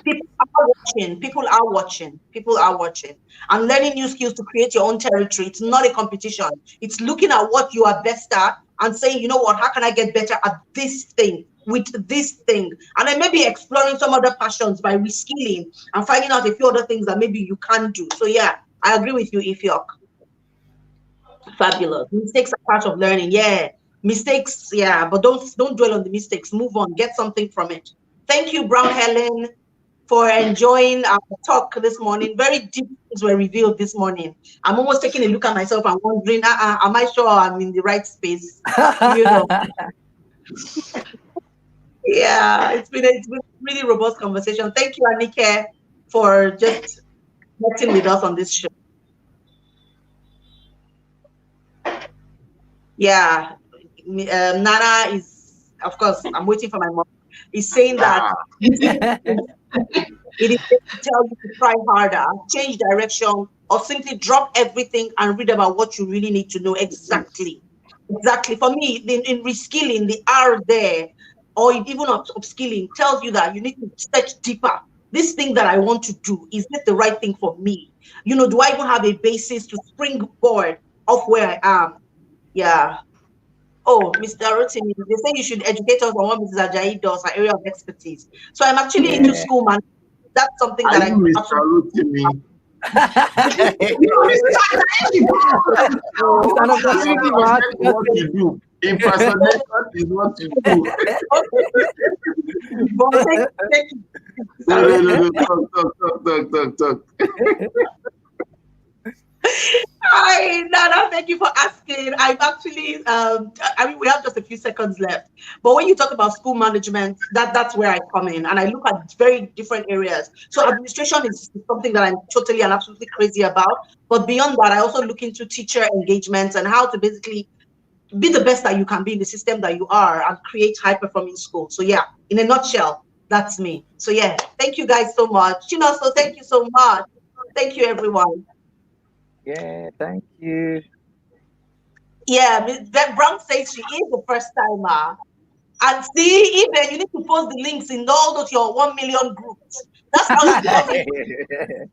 People are watching. People are watching. People are watching. And learning new skills to create your own territory. It's not a competition. It's looking at what you are best at and saying, you know what, how can I get better at this thing with this thing? And then maybe exploring some other passions by reskilling and finding out a few other things that maybe you can do. So yeah, I agree with you, Ifyok. Fabulous. Mistakes are part of learning. Yeah. Mistakes, yeah, but don't dwell on the mistakes. Move on. Get something from it. Thank you, Brown Helen, for enjoying our talk this morning. Very deep things were revealed this morning. I'm almost taking a look at myself and wondering, am I sure I'm in the right space? You know. Yeah, it's been a really robust conversation. Thank you, Anike, for just connecting with us on this show. Yeah, Nana is, of course, I'm waiting for my mom. Is saying that it is to tell you to try harder, change direction, or simply drop everything and read about what you really need to know. Exactly. Exactly. For me, in reskilling, the R there, or even upskilling, tells you that you need to search deeper. This thing that I want to do, is this the right thing for me? You know, do I even have a basis to springboard off where I am? Yeah. Oh, Mr. Rotimi, they say you should educate us on what Mrs. Ajayi does, her area of expertise. So I'm actually into school, man. That's something that Are you Mr. Rotimi? What you do. Impersonation is what you do. Talk. Hi, Nana, thank you for asking. I'm actually, I mean, we have just a few seconds left. But when you talk about school management, that's where I come in. And I look at very different areas. So administration is something that I'm totally and absolutely crazy about. But beyond that, I also look into teacher engagements and how to basically be the best that you can be in the system that you are and create high-performing schools. So yeah, in a nutshell, that's me. So yeah, thank you guys so much. So thank you so much. Thank you, everyone. Yeah, thank you. Yeah, Ms. Brown says she is the first timer. And see, even you need to post the links in all those your 1 million groups. That's how you become it.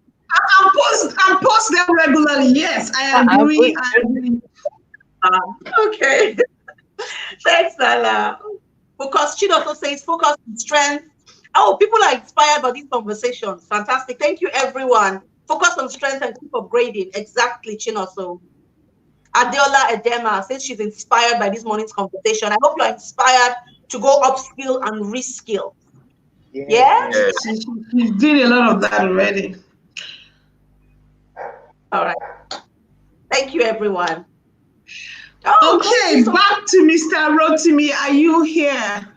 I'll post them regularly. Yes, I agree. Okay. Thanks, Lala. Because she also says focus on strength. Oh, people are inspired by these conversations. Fantastic. Thank you, everyone. Focus on strength and keep upgrading. Exactly, Chinoso. Adiola Edema says she's inspired by this morning's conversation. I hope you're inspired to go upskill and reskill. Yeah? She's doing a lot of that already. All right. Thank you, everyone. Okay, back to Mr. Rotimi. Are you here?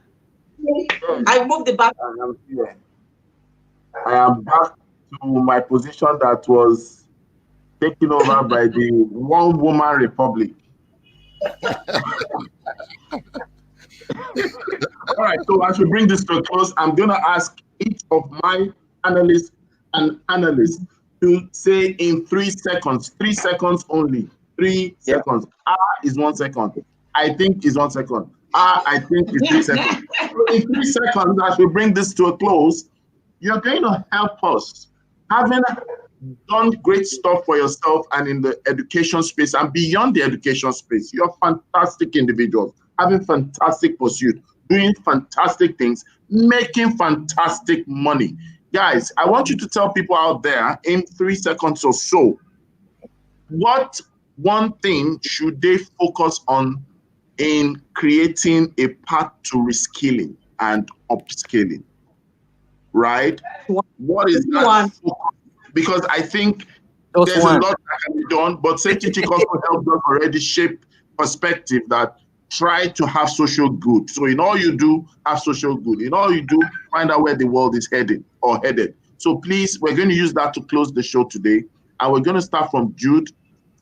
I moved the back. I am here. I am back to my position that was taken over by the one woman republic. All right, so as we bring this to a close, I'm going to ask each of my analysts and analysts to say in 3 seconds, 3 seconds only, 3 seconds. Is 1 second. I think is 1 second. I think is 3 seconds. So in 3 seconds, as we bring this to a close, you're going to help us, having done great stuff for yourself and in the education space and beyond the education space. You're fantastic individuals, having fantastic pursuit, doing fantastic things, making fantastic money. Guys, I want you to tell people out there in 3 seconds or so, what one thing should they focus on in creating a path to reskilling and upskilling? Right? What is that? Because I think there's a lot that can be done, but Safety Chick also helped us already shape perspective that try to have social good. So in all you do, have social good. In all you do, find out where the world is headed or headed. So please, we're going to use that to close the show today. And we're going to start from Jude.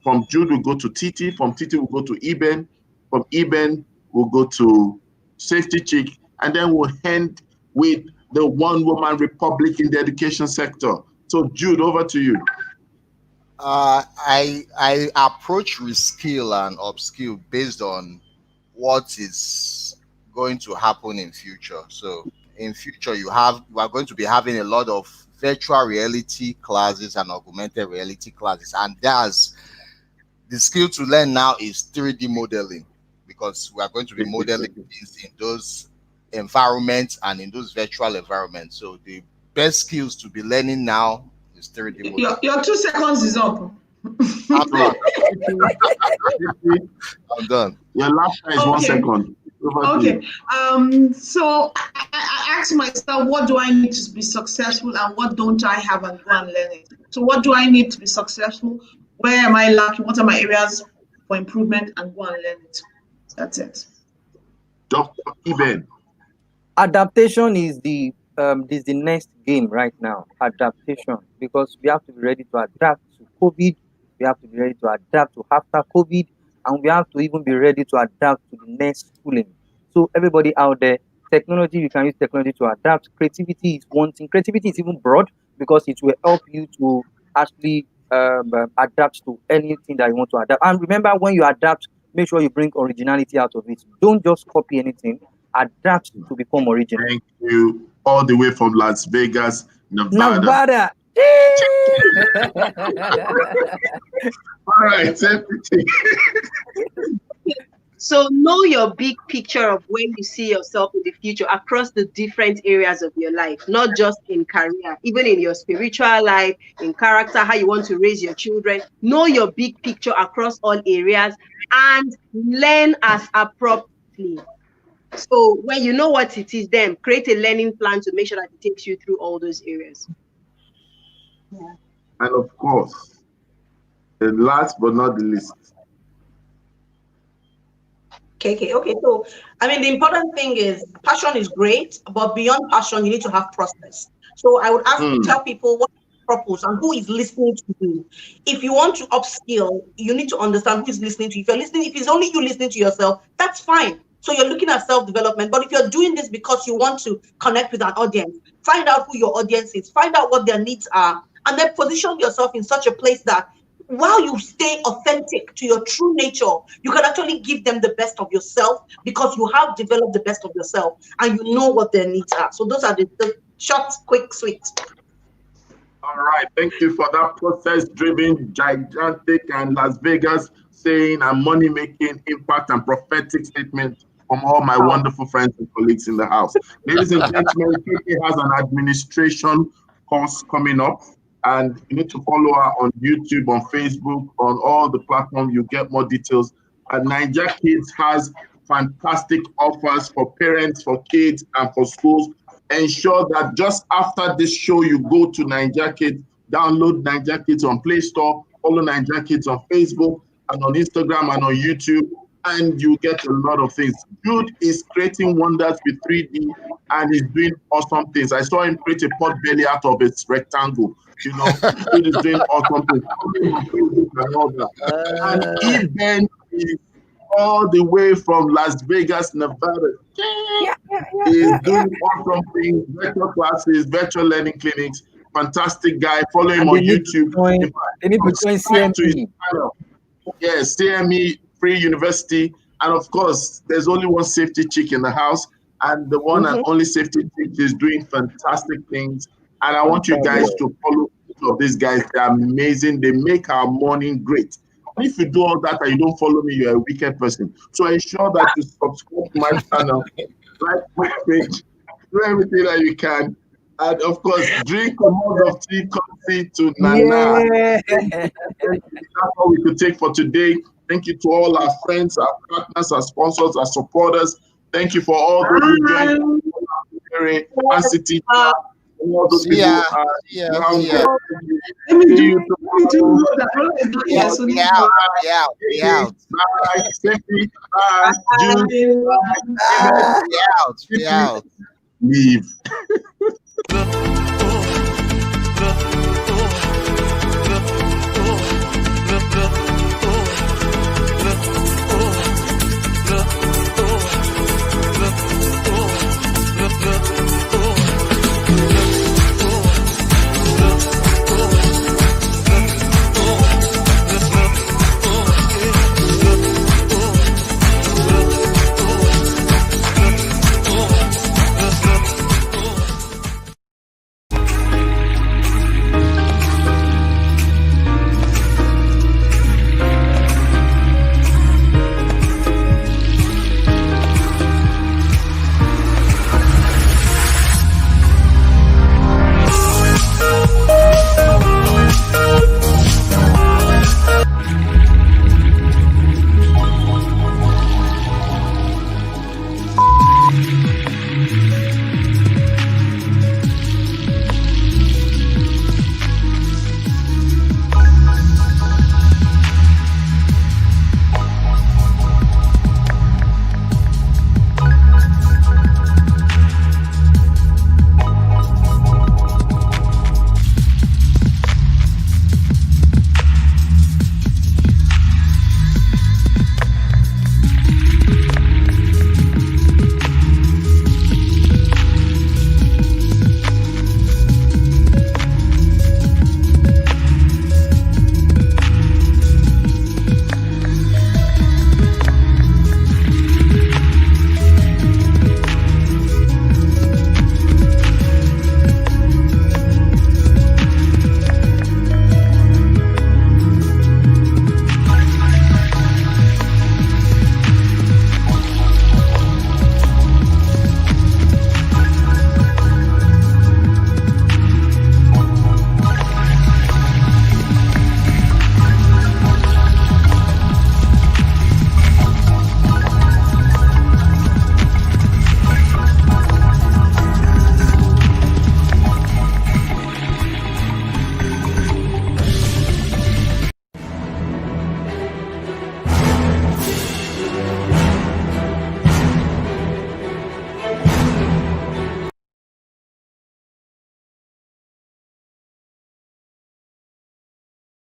From Jude, we'll go to Titi. From Titi, we'll go to Eben. From Eben, we'll go to Safety Chick. And then we'll end with the one-woman republic in the education sector. So, Jude, over to you. I approach reskill and upskill based on what is going to happen in future. So in future, you are going to be having a lot of virtual reality classes and augmented reality classes, and that's the skill to learn now is 3D modeling, because we are going to be modeling things in those environments and in those virtual environments. So the best skills to be learning now is 3D modeling. Your 2 seconds is up. I'm done. I'm done. Your laughter is 1 second. Okay. So I asked myself, what do I need to be successful and what don't I have, and go and learn it. So what do I need to be successful? Where am I lacking? What are my areas for improvement, and go and learn it. That's it. Dr. Eben. Adaptation is the next game right now. Adaptation, because we have to be ready to adapt to COVID. We have to be ready to adapt to after COVID, and we have to even be ready to adapt to the next schooling. So everybody out there, technology, you can use technology to adapt. Creativity is one thing. Creativity is even broad because it will help you to actually adapt to anything that you want to adapt. And remember, when you adapt, make sure you bring originality out of it. Don't just copy anything. Adapt to become original. Thank you. All the way from Las Vegas, Nevada. Nevada. All right, So know your big picture of where you see yourself in the future across the different areas of your life, not just in career, even in your spiritual life, in character, how you want to raise your children. Know your big picture across all areas and learn as appropriately. So when you know what it is, then create a learning plan to make sure that it takes you through all those areas. Yeah. And of course, the last but not the least. Okay. So, I mean, the important thing is passion is great, but beyond passion, you need to have process. So I would tell people what purpose and who is listening to you. If you want to upskill, you need to understand who is listening to you. If you're listening, if it's only you listening to yourself, that's fine. So you're looking at self-development. But if you're doing this because you want to connect with an audience, find out who your audience is, find out what their needs are, and then position yourself in such a place that while you stay authentic to your true nature, you can actually give them the best of yourself because you have developed the best of yourself and you know what their needs are. So those are the short, quick, sweet. All right. Thank you for that process-driven, gigantic, and Las Vegas saying and money-making impact and prophetic statement from all my wonderful friends and colleagues in the house. Ladies and gentlemen, Kiki has an administration course coming up. And you need to follow her on YouTube, on Facebook, on all the platforms. You get more details. And Niger Kids has fantastic offers for parents, for kids, and for schools. Ensure that just after this show, you go to Niger Kids, download Niger Kids on Play Store, follow Niger Kids on Facebook and on Instagram and on YouTube, and you get a lot of things. Jude is creating wonders with 3D and he's doing awesome things. I saw him create a pot belly out of its rectangle. You know, Jude is doing awesome things. And all that. And Eben is all the way from Las Vegas, Nevada. He's doing awesome things, virtual classes, virtual learning clinics. Fantastic guy. Follow him on YouTube. They need to join CME. Yes, CME Free University. And of course, there's only one safety chick in the house. And the one and only safety chick is doing fantastic things. And I want you guys to follow each of these guys. They're amazing. They make our morning great. And if you do all that and you don't follow me, you're a wicked person. So ensure that you subscribe to my channel, like my page, do everything that you can. And of course, drink a mug of tea, coffee to Nana. Yeah. That's all we could take for today. Thank you to all our friends, our partners, our sponsors, our supporters. Thank you for all those who joined. City. See ya. Let me do that. We out. Bye. Safety. Bye. Jude. We out. Leave.